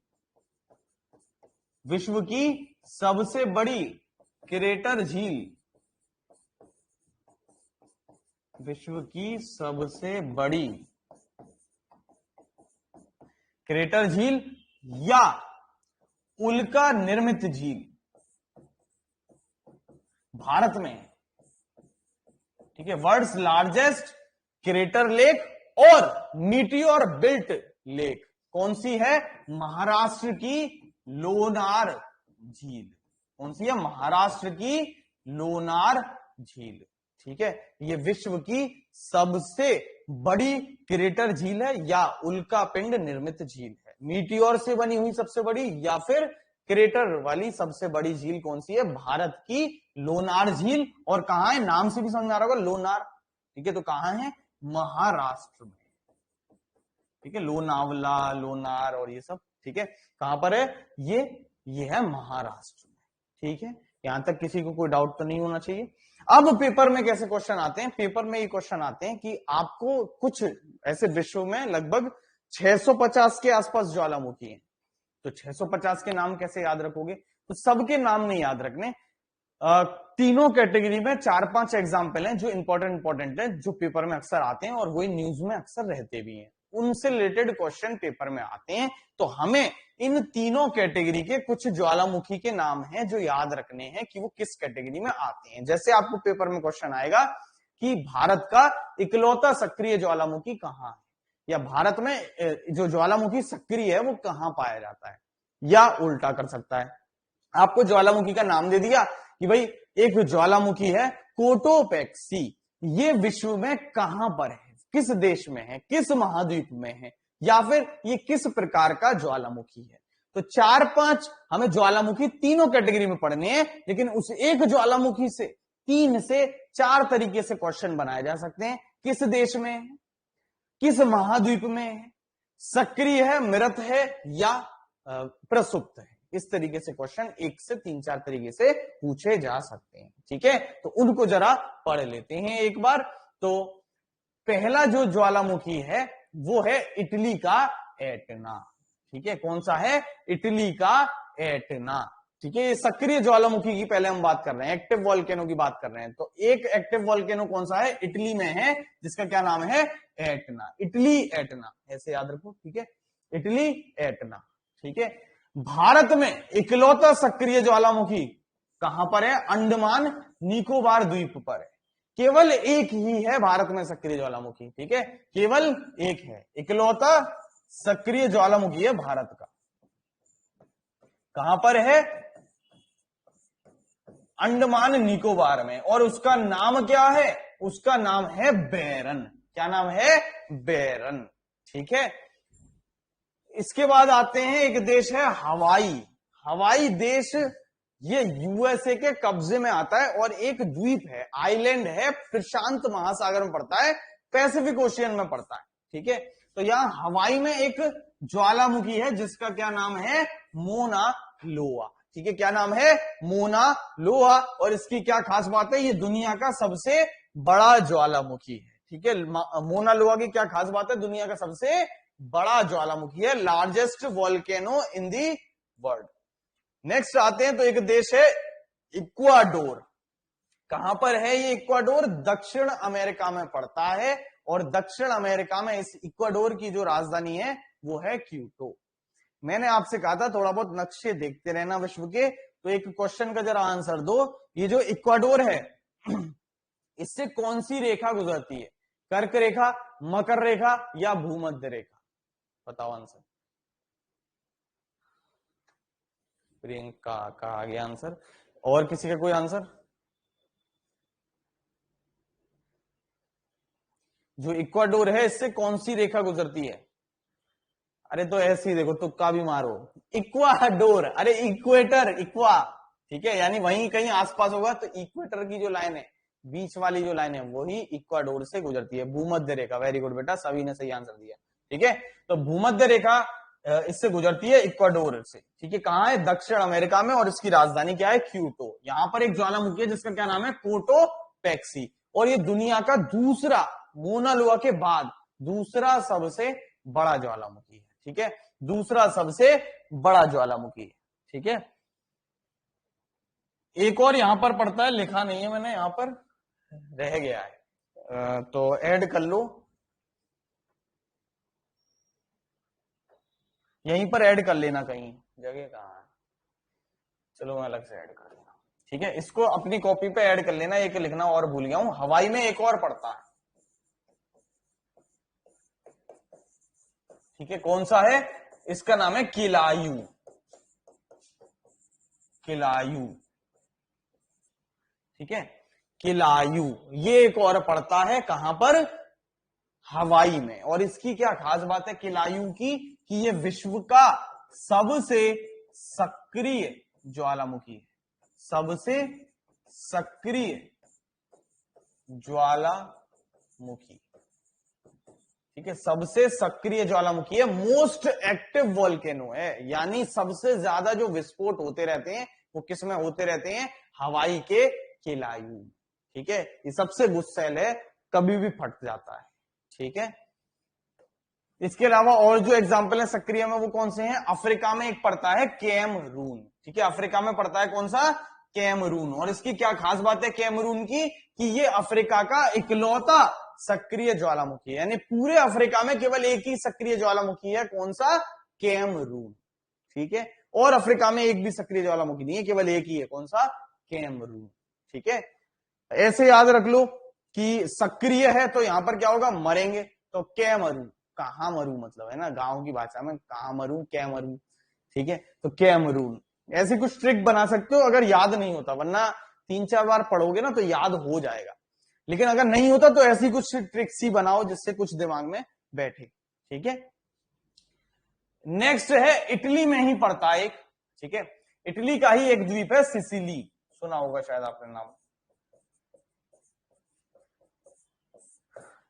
विश्व की सबसे बड़ी क्रेटर झील, विश्व की सबसे बड़ी क्रेटर झील या उल्का निर्मित झील भारत में, ठीक है, वर्ल्ड्स लार्जेस्ट क्रेटर लेक और मीटियोर बिल्ट लेक कौन सी है, महाराष्ट्र की लोनार झील। कौन सी है, महाराष्ट्र की लोनार झील। ठीक है, ये विश्व की सबसे बड़ी क्रेटर झील है या उल्का पिंड निर्मित झील है। मीटियोर से बनी हुई सबसे बड़ी या फिर क्रेटर वाली सबसे बड़ी झील कौन सी है, भारत की लोनार झील। और कहां है, नाम से भी समझ आ रहा होगा लोनार, ठीक है, तो कहां है, महाराष्ट्र में। ठीक है, लोनावला, लोनार और ये सब, ठीक है, कहां पर है, ये है महाराष्ट्र में। ठीक है, यहां तक किसी को कोई डाउट तो नहीं होना चाहिए। अब पेपर में कैसे क्वेश्चन आते हैं, पेपर में ये क्वेश्चन आते हैं कि आपको कुछ ऐसे विश्व में लगभग 650 के आसपास ज्वालामुखी है, तो 650 के नाम कैसे याद रखोगे, तो सबके नाम नहीं याद रखने। तीनों कैटेगरी में 4-5 एग्जाम्पल हैं जो इंपॉर्टेंट है, जो पेपर में अक्सर आते हैं और वही न्यूज में अक्सर रहते भी हैं, उनसे रिलेटेड क्वेश्चन पेपर में आते हैं। तो हमें इन तीनों कैटेगरी के कुछ ज्वालामुखी के नाम हैं जो याद रखने हैं कि वो किस कैटेगरी में आते हैं। जैसे आपको पेपर में क्वेश्चन आएगा कि भारत का इकलौता सक्रिय ज्वालामुखी कहां है, या भारत में जो ज्वालामुखी सक्रिय है वो कहां पाया जाता है, या उल्टा कर सकता है, आपको ज्वालामुखी का नाम दे दिया कि भाई एक ज्वालामुखी है कोटोपैक्सी, ये विश्व में कहां पर है, किस देश में है, किस महाद्वीप में है, या फिर ये किस प्रकार का ज्वालामुखी है। तो 4-5 हमें ज्वालामुखी तीनों कैटेगरी में पढ़ने हैं, लेकिन उस एक ज्वालामुखी से 3 से 4 तरीके से क्वेश्चन बनाए जा सकते हैं। किस देश में है, किस महाद्वीप में है, सक्रिय है, मृत है, या प्रसुप्त है। इस तरीके से क्वेश्चन 1 से 3-4 तरीके से पूछे जा सकते हैं। ठीक है, तो उनको जरा पढ़ लेते हैं एक बार। तो पहला जो ज्वालामुखी है वो है इटली का एटना। ठीक है, कौन सा है, इटली का एटना। ठीक है, ये सक्रिय ज्वालामुखी की पहले हम बात कर रहे हैं, एक्टिव वॉल्केनो की बात कर रहे हैं। तो एक एक्टिव वॉल्केनो कौन सा है, इटली में है, जिसका क्या नाम है, एटना, इटली एटना, ऐसे याद रखो। ठीक है, इटली एटना। ठीक है, भारत में इकलौता सक्रिय ज्वालामुखी कहां पर है, अंडमान निकोबार द्वीप पर है। केवल एक ही है भारत में सक्रिय ज्वालामुखी। ठीक है, केवल एक है, इकलौता सक्रिय ज्वालामुखी है भारत का। कहां पर है, अंडमान निकोबार में, और उसका नाम क्या है, उसका नाम है बैरन। क्या नाम है, बैरन। ठीक है, इसके बाद आते हैं, एक देश है हवाई। हवाई देश ये यूएसए के कब्जे में आता है, और एक द्वीप है, आइलैंड है, प्रशांत महासागर में पड़ता है, पैसिफिक ओशियन में पड़ता है। ठीक है, तो यहां हवाई में एक ज्वालामुखी है जिसका क्या नाम है, मोना लोआ। ठीक है, क्या नाम है, मोना लोआ। और इसकी क्या खास बात है, ये दुनिया का सबसे बड़ा ज्वालामुखी है। ठीक है, मोना लोआ की क्या खास बात है, दुनिया का सबसे बड़ा ज्वालामुखी है, largest volcano in the world. Next आते हैं, तो एक देश है इक्वाडोर। कहां पर है ये इक्वाडोर, दक्षिण अमेरिका में पड़ता है, और दक्षिण अमेरिका में इस इक्वाडोर की जो राजधानी है वो है क्यूटो। मैंने आपसे कहा था थोड़ा बहुत नक्शे देखते रहना विश्व के, तो एक क्वेश्चन का जरा आंसर दो। ये जो इक्वाडोर है इससे कौन सी रेखा गुजरती है, कर्क रेखा, मकर रेखा, या भूमध्य रेखा, बताओ आंसर। प्रियंका का आ गया आंसर, और किसी का कोई आंसर। जो इक्वाडोर है इससे कौन सी रेखा गुजरती है? अरे तो ऐसे ही देखो, तुक्का भी मारो, इक्वाडोर, अरे इक्वेटर, इक्वा, ठीक है, यानी वहीं कहीं आसपास होगा, तो इक्वेटर की जो लाइन है, बीच वाली जो लाइन है, वही इक्वाडोर से गुजरती है, भूमध्य रेखा। वेरी गुड बेटा, सभी ने सही आंसर दिया। ठीक है, तो भूमध्य रेखा इससे गुजरती है इक्वाडोर से। ठीक है, कहां है? दक्षिण अमेरिका में, और इसकी राजधानी क्या है? क्यूटो। यहां पर एक ज्वालामुखी है जिसका क्या नाम है? कोटोपैक्सी, और ये दुनिया का दूसरा, मोना लोआ के बाद दूसरा सबसे बड़ा ज्वालामुखी है। ठीक है, दूसरा सबसे बड़ा ज्वालामुखी है। ठीक है, एक और यहां पर पड़ता है, लिखा नहीं है मैंने, यहां पर रह गया है, तो ऐड कर लो, यहीं पर ऐड कर लेना, कहीं जगह कहां है, चलो मैं अलग से ऐड कर लेना। ठीक है, इसको अपनी कॉपी पे ऐड कर लेना, एक लिखना और भूल गया हूं, हवाई में एक और पड़ता है। ठीक है, कौन सा है? इसका नाम है किलायू, किलायू। ठीक है, किलायू, ये एक और पड़ता है, कहां पर? हवाई में। और इसकी क्या खास बात है किलायू की, कि ये विश्व का सबसे सक्रिय ज्वालामुखी है, सबसे सक्रिय ज्वालामुखी। ठीक है, सबसे सक्रिय ज्वालामुखी है, मोस्ट एक्टिव वोल्केनो है, यानी सबसे ज्यादा जो विस्फोट होते रहते हैं वो किस में होते रहते हैं? हवाई के किलायू। ठीक है, ये सबसे गुस्सैल है, कभी भी फट जाता है। ठीक है, इसके अलावा और जो एग्जाम्पल है सक्रिय में वो कौन से हैं? अफ्रीका में एक पड़ता है कैमरून। ठीक है, अफ्रीका में पड़ता है कौन सा? कैमरून। और इसकी क्या खास बात है कैमरून की, कि ये अफ्रीका का इकलौता सक्रिय ज्वालामुखी है, यानी पूरे अफ्रीका में केवल एक ही सक्रिय ज्वालामुखी है, कौन सा? कैमरून। ठीक है, और अफ्रीका में एक भी सक्रिय ज्वालामुखी नहीं है, केवल एक ही है, कौन सा? कैमरून। ठीक है, ऐसे याद रख लो कि सक्रिय है तो यहां पर क्या होगा? मरेंगे, तो कैमरू, कहां मरू मतलब है ना, गांव की भाषा में, कहां मरू, कैमरू। ठीक है, तो कैमरून। ऐसी कुछ ट्रिक बना सकते हो अगर याद नहीं होता, वरना 3-4 बार पढ़ोगे ना तो याद हो जाएगा, लेकिन अगर नहीं होता तो ऐसी कुछ ट्रिक्स ही बनाओ जिससे कुछ दिमाग में बैठे। ठीक है, नेक्स्ट है, इटली में ही पड़ता है एक। ठीक है, इटली का ही एक द्वीप है सिसिली, सुना होगा शायद आपने नाम।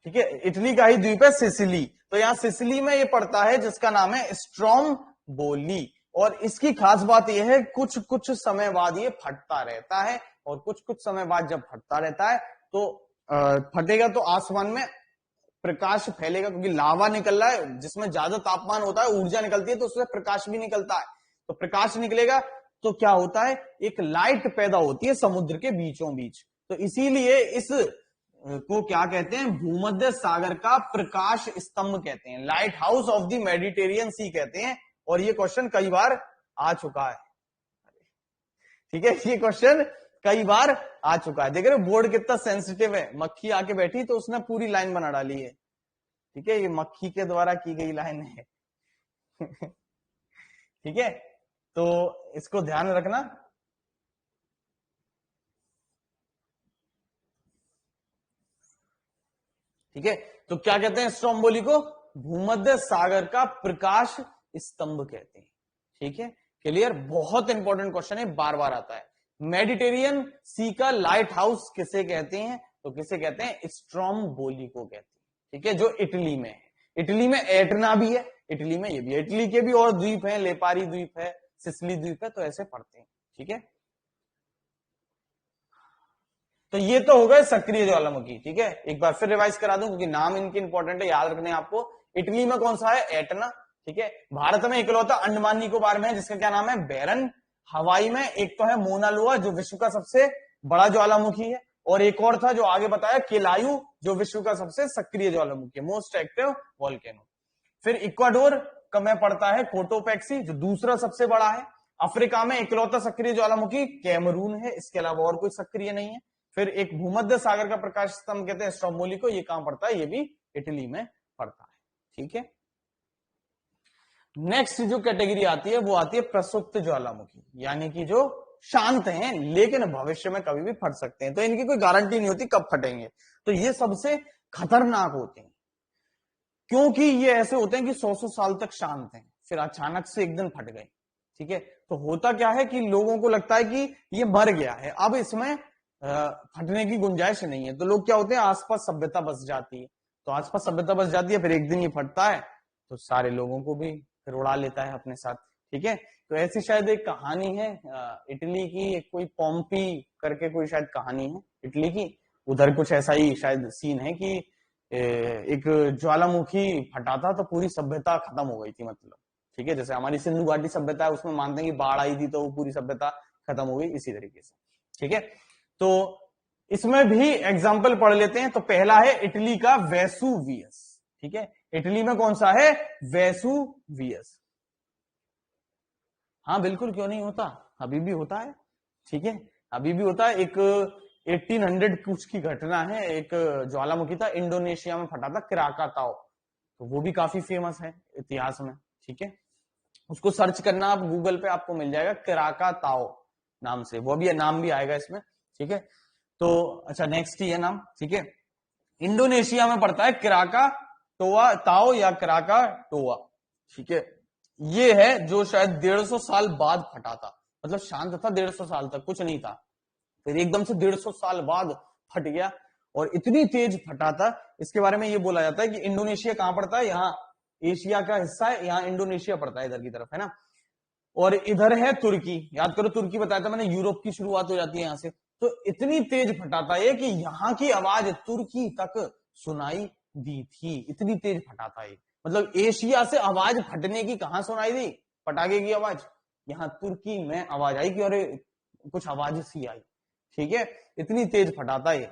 ठीक है, इटली का ही द्वीप है सिसिली, तो यहां सिसिली में ये पड़ता है जिसका नाम है स्ट्रोम्बोली। और इसकी खास बात यह है, कुछ कुछ समय बाद ये फटता रहता है, और कुछ कुछ समय बाद जब फटता रहता है तो फटेगा तो आसमान में प्रकाश फैलेगा, क्योंकि लावा निकल रहा है, जिसमें ज्यादा तापमान होता है, ऊर्जा निकलती है, तो उससे प्रकाश भी निकलता है, तो प्रकाश निकलेगा तो क्या होता है? एक लाइट पैदा होती है समुद्र के बीचों बीच। तो इसीलिए इस को क्या कहते हैं? भूमध्य सागर का प्रकाश स्तंभ कहते हैं, lighthouse of the Mediterranean Sea कहते हैं। और ये क्वेश्चन कई बार आ चुका है। ठीक है, ये क्वेश्चन कई बार आ चुका है। देख रहे हो बोर्ड कितना सेंसिटिव है, मक्खी आके बैठी तो उसने पूरी लाइन बना डाली है। ठीक है, ये मक्खी के द्वारा की गई लाइन है। ठीक है, तो इसको ध्यान रखना। ठीक है, तो क्या कहते हैं स्ट्रोम्बोली को? भूमध्य सागर का प्रकाश स्तंभ कहते हैं। ठीक है, क्लियर? बहुत इंपॉर्टेंट क्वेश्चन है, बार बार आता है। मेडिटेरियन सी का लाइट हाउस किसे कहते हैं? तो किसे कहते हैं? स्ट्रोम्बोली को कहते हैं। ठीक है, जो इटली में है। इटली में एटना भी है, इटली में ये भी है। इटली के भी और द्वीप हैं, लेपारी द्वीप है, सिसिली द्वीप है, तो ऐसे पढ़ते हैं। ठीक है, तो ये तो हो गए सक्रिय ज्वालामुखी। ठीक है, एक बार फिर रिवाइज करा दूं क्योंकि नाम इनके इंपॉर्टेंट है, याद रखने आपको। इटली में कौन सा है? एटना। ठीक है, भारत में इकलौता अंडमान निकोबार में है जिसका क्या नाम है? बेरन। हवाई में एक तो है मोना लोआ जो विश्व का सबसे बड़ा ज्वालामुखी है, और एक और था जो आगे बताया किलायू, जो विश्व का सबसे सक्रिय ज्वालामुखी है, मोस्ट एक्टिव वोल्केनो। फिर इक्वाडोर में पड़ता है कोटोपैक्सी जो दूसरा सबसे बड़ा है। अफ्रीका में इकलौता सक्रिय ज्वालामुखी कैमरून है, इसके अलावा और कोई सक्रिय नहीं है। फिर एक भूमध्य सागर का प्रकाश स्तंभ कहते हैं स्ट्रोम्बोली को, ये कहां पड़ता है? ये भी इटली में पड़ता है। ठीक है, नेक्स्ट जो कैटेगरी आती है वो आती है प्रसुप्त ज्वालामुखी, यानी कि जो शांत हैं लेकिन भविष्य में कभी भी फट सकते हैं, तो इनकी कोई गारंटी नहीं होती कब फटेंगे। तो ये सबसे खतरनाक होते हैं, क्योंकि ये ऐसे होते हैं कि 100 साल तक शांत हैं, फिर अचानक से एक दिन फट गए। ठीक है, तो होता क्या है कि लोगों को लगता है कि ये मर गया है, अब इसमें फटने की गुंजाइश नहीं है, तो लोग क्या होते हैं, आसपास सभ्यता बस जाती है। तो आसपास सभ्यता बस जाती है, फिर एक दिन ये फटता है तो सारे लोगों को भी फिर उड़ा लेता है अपने साथ। ठीक है, तो ऐसी शायद एक कहानी है इटली की, एक कोई पॉम्पी करके कोई शायद कहानी है इटली की, उधर कुछ ऐसा ही शायद सीन है कि एक ज्वालामुखी फटा था तो पूरी सभ्यता खत्म हो गई थी, मतलब। ठीक है, जैसे हमारी सिंधु घाटी सभ्यता है, उसमें मानते हैं कि बाढ़ आई थी तो वो पूरी सभ्यता खत्म हो गई, इसी तरीके से। ठीक है, तो इसमें भी एग्जाम्पल पढ़ लेते हैं। तो पहला है इटली का वेसुवियस। ठीक है, इटली में कौन सा है, वेसुवियस। हाँ बिल्कुल, क्यों नहीं होता, अभी भी होता है। ठीक है, अभी भी होता है। एक 1800 कुछ की घटना है, एक ज्वालामुखी था, इंडोनेशिया में फटा था, क्राकाताओ, तो वो भी काफी फेमस है इतिहास में। ठीक है, उसको सर्च करना आप गूगल पे, आपको मिल जाएगा क्राकाताओ नाम से, वो भी नाम भी आएगा इसमें। ठीक है, तो अच्छा नेक्स्ट ही है नाम। ठीक है, इंडोनेशिया में पड़ता है क्राका टोआ ताओ या क्राका टोआ। ठीक है, ये है जो शायद 150 साल बाद फटा था, मतलब शांत था 150 साल तक, कुछ नहीं था, फिर एकदम से 150 साल बाद फट गया, और इतनी तेज फटा था। इसके बारे में ये बोला जाता है कि इंडोनेशिया कहां पड़ता है, यहाँ एशिया का हिस्सा है, यहाँ इंडोनेशिया पड़ता है इधर की तरफ, है ना, और इधर है तुर्की। याद करो, तुर्की बताया था मैंने, यूरोप की शुरुआत हो जाती है यहाँ से। तो इतनी तेज फटा था ये कि यहाँ की आवाज तुर्की तक सुनाई दी थी, इतनी तेज फटा था ये। मतलब एशिया से आवाज फटने की कहां सुनाई दी, पटाखे की आवाज, यहाँ तुर्की में आवाज आई कि अरे कुछ आवाज सी आई। ठीक है, इतनी तेज फटा था ये।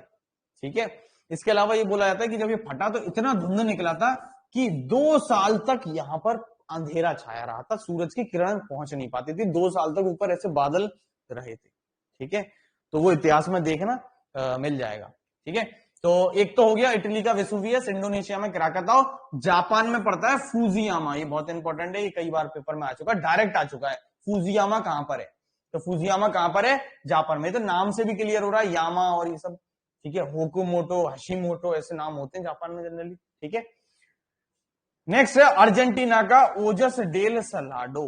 ठीक है, इसके अलावा ये बोला जाता है कि जब ये फटा तो इतना धुंध निकला था कि 2 साल तक यहाँ पर अंधेरा छाया रहा था, सूरज की किरण पहुंच नहीं पाती थी, 2 साल तक ऊपर ऐसे बादल रहे थे। ठीक है, तो वो इतिहास में देखना मिल जाएगा। ठीक है, तो एक तो हो गया इटली का वेसुवियस, इंडोनेशिया में क्राकाताओ, जापान में पड़ता है फुजियामा। ये बहुत इंपॉर्टेंट है, ये कई बार पेपर में आ चुका है, डायरेक्ट आ चुका है। फुजियामा कहां पर है, तो फुजियामा कहां पर है, जापान में। तो नाम से भी क्लियर हो रहा है, यामा और ये सब। ठीक है, होकुमोटो, हशिमोटो, ऐसे नाम होते हैं जापान में जनरली। ठीक है, नेक्स्ट है अर्जेंटीना का ओजस डेल सलाडो।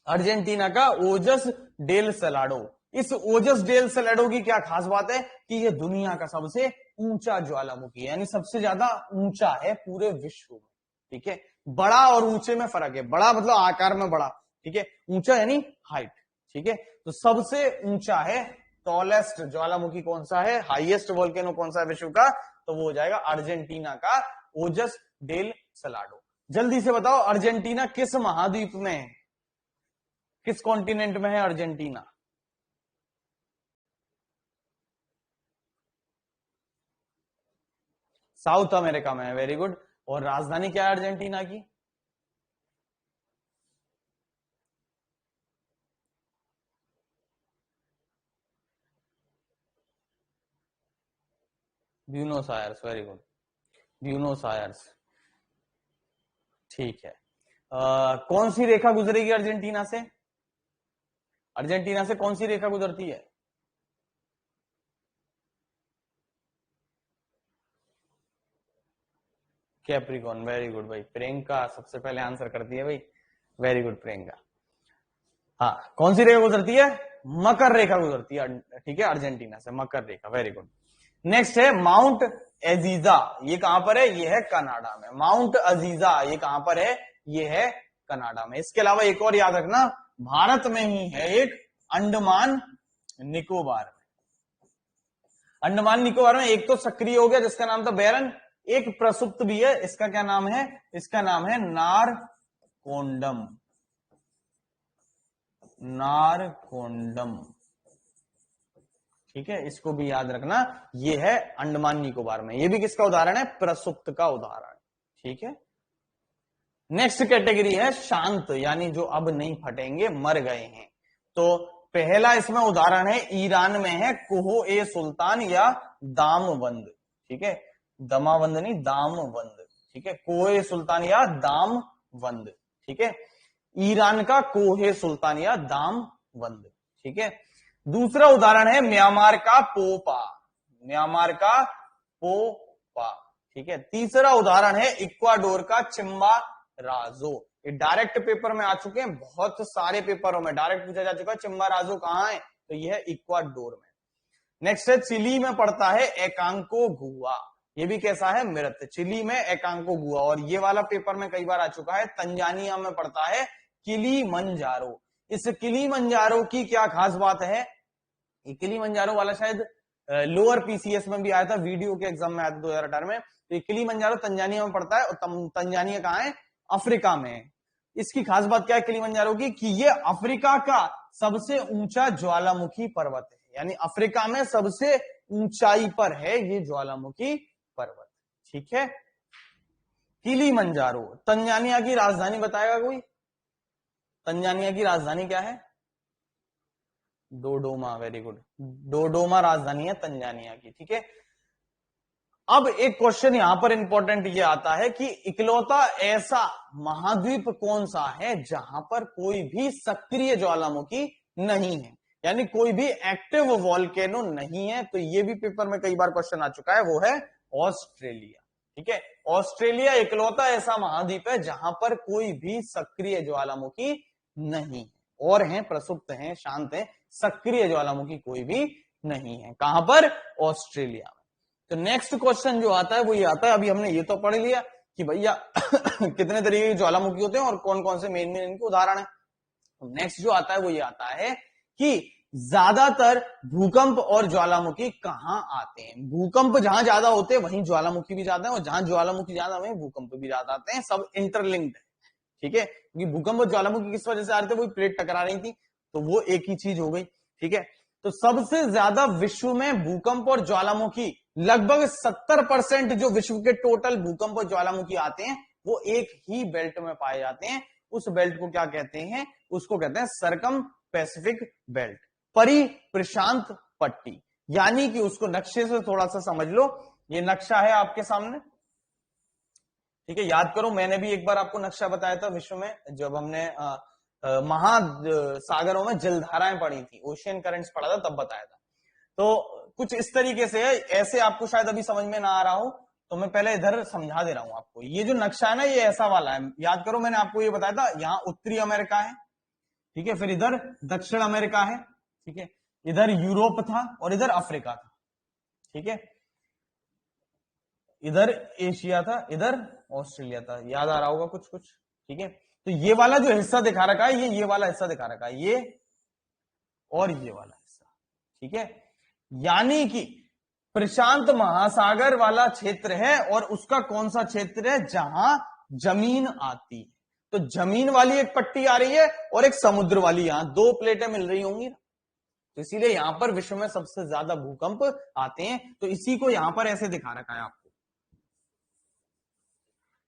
अर्जेंटीना का ओजस डेल सलाडो। इस ओजस डेल सलाडो की क्या खास बात है कि यह दुनिया का सबसे ऊंचा ज्वालामुखी है, यानी सबसे ज्यादा ऊंचा है पूरे विश्व में। ठीक है, बड़ा और ऊंचे में फर्क है, बड़ा मतलब आकार में बड़ा, ठीक है, ऊंचा यानी हाइट। ठीक है, तो सबसे ऊंचा है, टॉलेस्ट ज्वालामुखी कौन सा है, हाईएस्ट वोल्केनो कौन सा है विश्व का, तो वो हो जाएगा अर्जेंटीना का ओजस डेल सलाडो। जल्दी से बताओ, अर्जेंटीना किस महाद्वीप में है, किस कॉन्टिनेंट में है अर्जेंटीना, साउथ अमेरिका में है, वेरी गुड। और राजधानी क्या है अर्जेंटीना की, Buenos Aires, very good, Buenos Aires. ठीक है, कौन सी रेखा गुजरेगी अर्जेंटीना से, अर्जेंटीना से कौन सी रेखा गुजरती है, कैप्रिकॉन, वेरी गुड भाई, प्रियंका सबसे पहले आंसर करती है भाई, वेरी गुड प्रियंका। हाँ, कौन सी रेखा गुजरती है, मकर रेखा गुजरती है। ठीक है, अर्जेंटीना से मकर रेखा, वेरी गुड। नेक्स्ट है माउंट अजीजा, ये कहां पर है, ये है कनाडा में। माउंट अजीजा ये कहां पर है, ये है कनाडा में। इसके अलावा एक और याद रखना, भारत में ही है एक, अंडमान निकोबार में। अंडमान निकोबार में एक तो सक्रिय हो गया जिसका नाम था बैरन, एक प्रसुप्त भी है, इसका क्या नाम है, इसका नाम है नारकोंडम, नारकोंडम। ठीक है, इसको भी याद रखना, ये है अंडमान निकोबार में, ये भी किसका उदाहरण है, प्रसुप्त का उदाहरण। ठीक है, नेक्स्ट कैटेगरी है शांत, यानी जो अब नहीं फटेंगे, मर गए हैं। तो पहला इसमें उदाहरण है, ईरान में है कोह ए सुल्तान या दामवंद। ठीक है, दमावंद नहीं, दामवंद। ठीक है, कोह ए सुल्तान या दामवंद। ठीक है, ईरान का कोहे सुल्तान या दामवंद। ठीक है, दूसरा उदाहरण है म्यांमार का पोपा, म्यांमार का पोपा। ठीक है। तीसरा उदाहरण है इक्वाडोर का चिम्बाराजो। ये डायरेक्ट पेपर में आ चुके हैं, बहुत सारे पेपरों में डायरेक्ट पूछा जा चुका है चिम्बाराजो कहाँ है, तो यह है इक्वाडोर में। नेक्स्ट है चिली में पड़ता है एकांकोगुआ। ये भी कैसा है, मृत, चिली में एकांकोगुआ। और ये वाला पेपर में कई बार आ चुका है, तंजानिया में पड़ता है किलीमंजारो। इस किलीमंजारो की क्या खास बात है, ये किलीमंजारो वाला शायद लोअर पीसीएस में भी आया था, वीडियो के एग्जाम में आया था 2018 में। तो किलीमंजारो तंजानिया में पड़ता है, और तंजानिया कहाँ है, अफ्रीका में। इसकी खास बात क्या है किलीमंजारो की, कि ये अफ्रीका का सबसे ऊंचा ज्वालामुखी पर्वत है, यानी अफ्रीका में सबसे ऊंचाई पर है ये ज्वालामुखी पर्वत। ठीक है, किलीमंजारो। तंजानिया की राजधानी बताएगा कोई, तंजानिया की राजधानी क्या है, डोडोमा। वेरी गुड, डोडोमा राजधानी है तंजानिया की। ठीक है, अब एक क्वेश्चन यहां पर इंपॉर्टेंट ये आता है कि इकलौता ऐसा महाद्वीप कौन सा है जहां पर कोई भी सक्रिय ज्वालामुखी नहीं है, यानी कोई भी एक्टिव वॉल्केनो नहीं है। तो ये भी पेपर में कई बार क्वेश्चन आ चुका है, वो है ऑस्ट्रेलिया। ठीक है, ऑस्ट्रेलिया इकलौता ऐसा महाद्वीप है जहां पर कोई भी सक्रिय ज्वालामुखी नहीं, और हैं प्रसुप्त हैं, शांत हैं, सक्रिय ज्वालामुखी कोई भी नहीं है। कहां पर, ऑस्ट्रेलिया में। तो नेक्स्ट क्वेश्चन जो आता है वो ये आता है, अभी हमने ये तो पढ़ लिया कि भैया कितने तरीके के ज्वालामुखी होते हैं और कौन कौन से मेन इनके उदाहरण है। नेक्स्ट जो आता है वो ये आता है कि ज्यादातर भूकंप और ज्वालामुखी कहां आते हैं। भूकंप जहां ज्यादा होते हैं वहीं ज्वालामुखी भी ज्यादा है, और जहां ज्वालामुखी ज्यादा वहीं भूकंप भी ज्यादा आते हैं, सब इंटरलिंक्ड है। ठीक है, क्योंकि भूकंप और ज्वालामुखी किस वजह से आ रहे थे, वही प्लेट टकरा रही थी, तो वो एक ही चीज हो गई। ठीक है, तो सबसे ज्यादा विश्व में भूकंप और ज्वालामुखी, लगभग 70% जो विश्व के टोटल भूकंप और ज्वालामुखी आते हैं वो एक ही बेल्ट में पाए जाते हैं। उस बेल्ट को क्या कहते हैं, उसको कहते हैं सरकम पैसिफिक बेल्ट, परि प्रशांत पट्टी। यानी कि उसको नक्शे से थोड़ा सा समझ लो, ये नक्शा है आपके सामने। ठीक है, याद करो मैंने भी एक बार आपको नक्शा बताया था विश्व में, जब हमने महासागरों में जलधाराएं पढ़ी थी, ओशियन करंट्स पढ़ा था, तब बताया था। तो कुछ इस तरीके से है, ऐसे आपको शायद अभी समझ में ना आ रहा हो, तो मैं पहले इधर समझा दे रहा हूं आपको। ये जो नक्शा है ना, ये ऐसा वाला है, याद करो मैंने आपको ये बताया था, यहाँ उत्तरी अमेरिका है, ठीक है, फिर इधर दक्षिण अमेरिका है, ठीक है, इधर यूरोप था और इधर अफ्रीका था। ठीक है, इधर एशिया था, इधर ऑस्ट्रेलिया था। याद आ रहा होगा कुछ कुछ। ठीक है, तो ये वाला जो हिस्सा दिखा रखा है, ये वाला हिस्सा दिखा रखा है, ये और ये वाला हिस्सा। ठीक है, यानी कि प्रशांत महासागर वाला क्षेत्र है, और उसका कौन सा क्षेत्र है, जहां जमीन आती है। तो जमीन वाली एक पट्टी आ रही है और एक समुद्र वाली, यहां दो प्लेटें मिल रही होंगी, तो इसीलिए यहां पर विश्व में सबसे ज्यादा भूकंप आते हैं। तो इसी को यहां पर ऐसे दिखा रखा है आपको।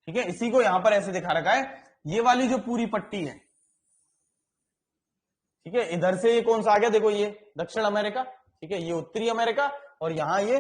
ठीक है, इसी को यहां पर ऐसे दिखा रखा है, ये वाली जो पूरी पट्टी है। ठीक है, इधर से ये कौन सा आ गया, देखो ये दक्षिण अमेरिका, ठीक है, ये उत्तरी अमेरिका, और यहां ये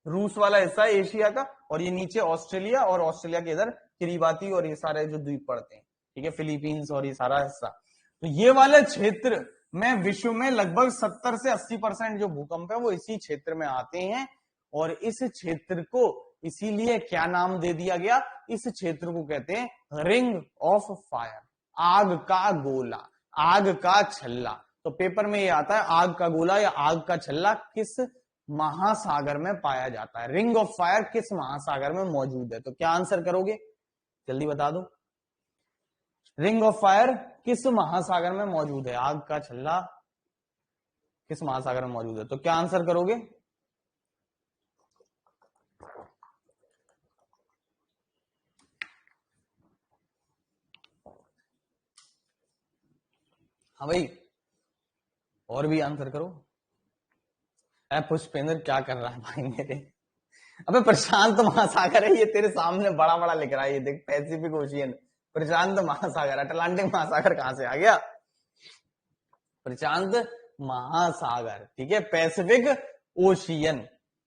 रूस वाला हिस्सा है एशिया का, और ये नीचे ऑस्ट्रेलिया, और ऑस्ट्रेलिया के इधर किरीबाती और ये सारे जो द्वीप पड़ते हैं। ठीक है, फिलीपींस और ये सारा हिस्सा। तो ये वाले क्षेत्र में विश्व में लगभग 70 से 80% जो भूकंप है वो इसी क्षेत्र में आते हैं। और इस क्षेत्र को इसीलिए क्या नाम दे दिया गया, इस क्षेत्र को कहते हैं रिंग ऑफ फायर, आग का गोला, आग का छल्ला। तो पेपर में ये आता है आग का गोला या आग का छल्ला किस महासागर में पाया जाता है, रिंग ऑफ फायर किस महासागर में मौजूद है। तो क्या आंसर करोगे, जल्दी बता दो, रिंग ऑफ फायर किस महासागर में मौजूद है, आग का छल्ला किस महासागर में मौजूद है। तो क्या आंसर करोगे, हाँ भाई, और भी आंसर करो। पुष्पेंद्र क्या कर रहा है भाई मेरे, अबे प्रशांत महासागर है ये, तेरे सामने बड़ा बड़ा लिख रहा है, ये देख, पैसिफिक ओशियन, प्रशांत महासागर, अटलांटिक महासागर कहां से आ गया, प्रशांत महासागर। ठीक है, पैसिफिक ओशियन।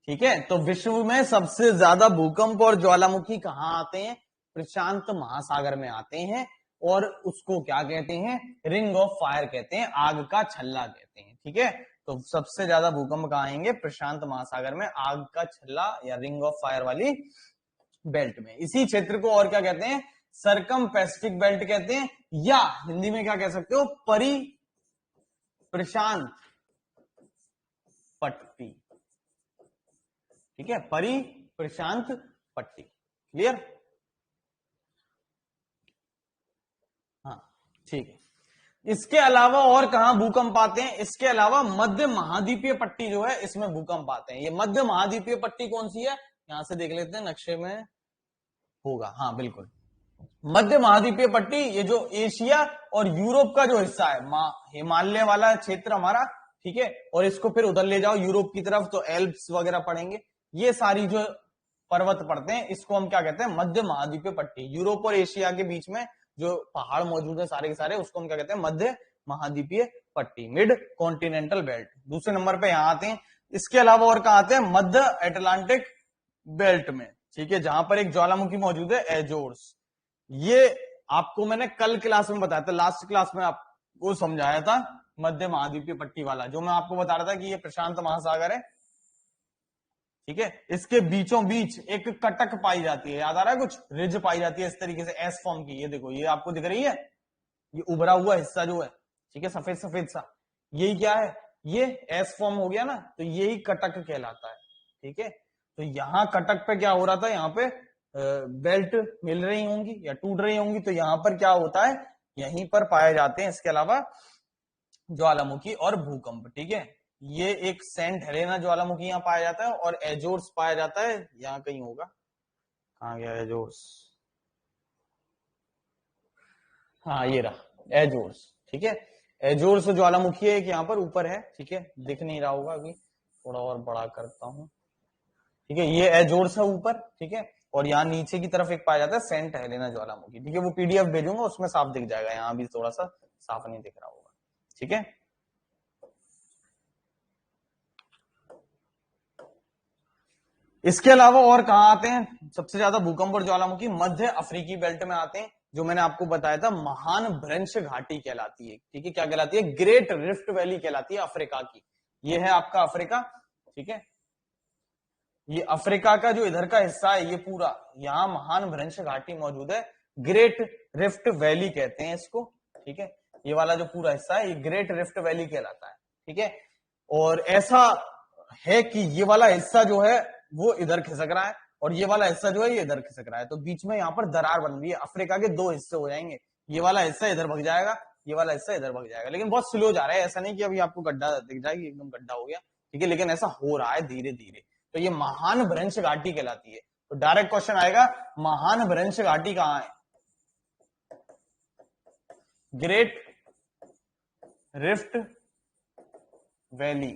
ठीक है, तो विश्व में सबसे ज्यादा भूकंप और ज्वालामुखी कहां आते हैं, प्रशांत महासागर में आते हैं, और उसको क्या कहते हैं, रिंग ऑफ फायर कहते हैं, आग का छल्ला कहते हैं। ठीक है, तो सबसे ज्यादा भूकंप कहां आएंगे, प्रशांत महासागर में, आग का छल्ला या रिंग ऑफ फायर वाली बेल्ट में। इसी क्षेत्र को और क्या कहते हैं, सरकम पैसिफिक बेल्ट कहते हैं, या हिंदी में क्या कह सकते हो, परि प्रशांत पट्टी। ठीक है, परि प्रशांत पट्टी। क्लियर? हाँ ठीक है। इसके अलावा और कहां भूकंप आते हैं, इसके अलावा मध्य महाद्वीपीय पट्टी जो है इसमें भूकंप आते हैं। ये मध्य महाद्वीपीय पट्टी कौन सी है, यहां से देख लेते हैं, नक्शे में होगा, हाँ बिल्कुल। मध्य महाद्वीपीय पट्टी, ये जो एशिया और यूरोप का जो हिस्सा है, हिमालय वाला क्षेत्र हमारा, ठीक है, और इसको फिर उधर ले जाओ यूरोप की तरफ तो एल्प्स वगैरह पड़ेंगे, ये सारी जो पर्वत पड़ते हैं इसको हम क्या कहते हैं, मध्य महाद्वीपीय पट्टी। यूरोप और एशिया के बीच में जो पहाड़ मौजूद है सारे के सारे, उसको हम क्या कहते हैं, मध्य महाद्वीपीय पट्टी, मिड कॉन्टिनेंटल बेल्ट। दूसरे नंबर पे यहां आते हैं। इसके अलावा और कहा आते हैं, मध्य अटलांटिक बेल्ट में, ठीक है, जहां पर एक ज्वालामुखी मौजूद है, एजोर्स। ये आपको मैंने कल क्लास में बताया था, लास्ट क्लास में आपको समझाया था, मध्य महाद्वीपीय पट्टी वाला, जो मैं आपको बता रहा था कि ये प्रशांत महासागर है, ठीक है, इसके बीचों बीच एक कटक पाई जाती है, याद आ रहा है, कुछ रिज पाई जाती है इस तरीके से एस फॉर्म की। ये देखो, ये आपको दिख रही है, ये उभरा हुआ हिस्सा जो है, ठीक है, सफेद सफेद सा, यही क्या है, ये एस फॉर्म हो गया ना, तो यही कटक कहलाता है। ठीक है, तो यहां कटक पे क्या हो रहा था, यहाँ पे बेल्ट मिल रही होंगी या टूट रही होंगी, तो यहां पर क्या होता है, यहीं पर पाए जाते हैं इसके अलावा ज्वालामुखी और भूकंप। ठीक है, ये एक सेंट हेलेना ज्वालामुखी यहाँ पाया जाता है, और एजोर्स पाया जाता है, यहाँ कहीं होगा, कहाँ गया एजोर्स, हाँ ये रहा एजोर्स। ठीक है, एजोर्स ज्वालामुखी है, एक यहाँ पर ऊपर है, ठीक है, दिख नहीं रहा होगा, अभी थोड़ा और बड़ा करता हूं। ठीक है, ये एजोर्स है ऊपर, ठीक है, और यहाँ नीचे की तरफ एक पाया जाता है सेंट हेलेना ज्वालामुखी। ठीक है, वो पीडीएफ भेजूंगा, उसमें साफ दिख जाएगा, यहाँ भी थोड़ा सा साफ नहीं दिख रहा होगा। ठीक है, इसके अलावा और कहां आते हैं सबसे ज्यादा भूकंप और ज्वालामुखी, मध्य अफ्रीकी बेल्ट में आते हैं, जो मैंने आपको बताया था महान भ्रंश घाटी कहलाती है। ठीक है, क्या कहलाती है, ग्रेट रिफ्ट वैली कहलाती है अफ्रीका की। ये है आपका अफ्रीका, ठीक है, ये अफ्रीका का जो इधर का हिस्सा है, ये पूरा यहाँ महान भ्रंश घाटी मौजूद है, ग्रेट रिफ्ट वैली कहते हैं इसको। ठीक है, ये वाला जो पूरा हिस्सा है, ये ग्रेट रिफ्ट वैली कहलाता है। ठीक है, और ऐसा है कि ये वाला हिस्सा जो है वो इधर खिसक रहा है, और ये वाला हिस्सा जो है ये इधर खिसक रहा है, तो बीच में यहाँ पर दरार बन रही है, अफ्रीका के दो हिस्से हो जाएंगे, ये वाला हिस्सा इधर भग जाएगा, ये वाला हिस्सा इधर भग जाएगा, लेकिन बहुत स्लो जा रहा है, ऐसा नहीं कि अभी आपको गड्ढा दिख जाएगी, एकदम गड्ढा हो गया। ठीक है, लेकिन ऐसा हो रहा है धीरे धीरे, तो ये महान भ्रंश घाटी कहलाती है। तो डायरेक्ट क्वेश्चन आएगा, महान भ्रंश घाटी कहां है, ग्रेट रिफ्ट वैली,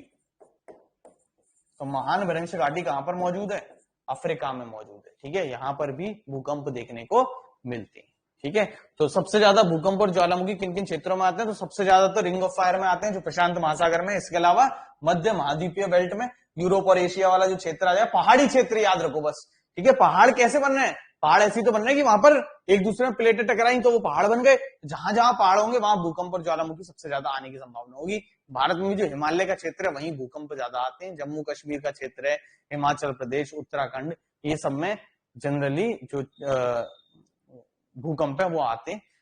तो महान भ्रंश घाटी कहां पर मौजूद है, अफ्रीका में मौजूद है। ठीक है, यहां पर भी भूकंप देखने को मिलते हैं। ठीक है, तो सबसे ज्यादा भूकंप और ज्वालामुखी किन किन क्षेत्रों में आते हैं, तो सबसे ज्यादा तो रिंग ऑफ फायर में आते हैं, जो प्रशांत महासागर में। इसके अलावा मध्य महाद्वीपीय बेल्ट में, यूरोप और एशिया वाला जो क्षेत्र आ जाए, पहाड़ी क्षेत्र याद रखो बस। ठीक है, पहाड़ कैसे बन रहे हैं, पहाड़ ऐसी तो बन रहे हैं कि वहां पर एक दूसरे में प्लेटें टकराई तो वो पहाड़ बन गए। जहां जहां पहाड़ होंगे वहां भूकंप और ज्वालामुखी सबसे ज्यादा आने की संभावना होगी। भारत में भी जो हिमालय का क्षेत्र है वहीं भूकंप ज्यादा आते हैं, जम्मू कश्मीर का क्षेत्र है, हिमाचल प्रदेश, उत्तराखंड, ये सब में जनरली जो भूकंप है वो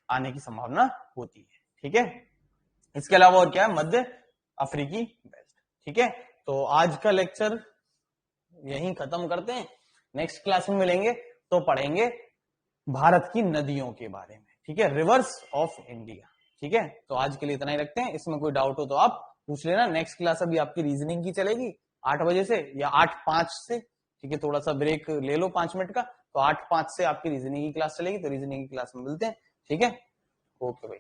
आने की संभावना होती है। ठीक है, इसके अलावा और क्या है, मध्य अफ्रीकी बेल्ट। ठीक है, तो आज का लेक्चर यहीं खत्म करते हैं, नेक्स्ट क्लास में मिलेंगे तो पढ़ेंगे भारत की नदियों के बारे में। ठीक है, रिवर्स ऑफ इंडिया। ठीक है, तो आज के लिए इतना ही रखते हैं, इसमें कोई डाउट हो तो आप पूछ लेना। नेक्स्ट क्लास अभी आपकी रीजनिंग की चलेगी 8 बजे से या 8:05 से। ठीक है, थोड़ा सा ब्रेक ले लो 5 मिनट का, तो 8:05 से आपकी रीजनिंग की क्लास चलेगी, तो रीजनिंग की क्लास में मिलते हैं। ठीक है, ओके भाई।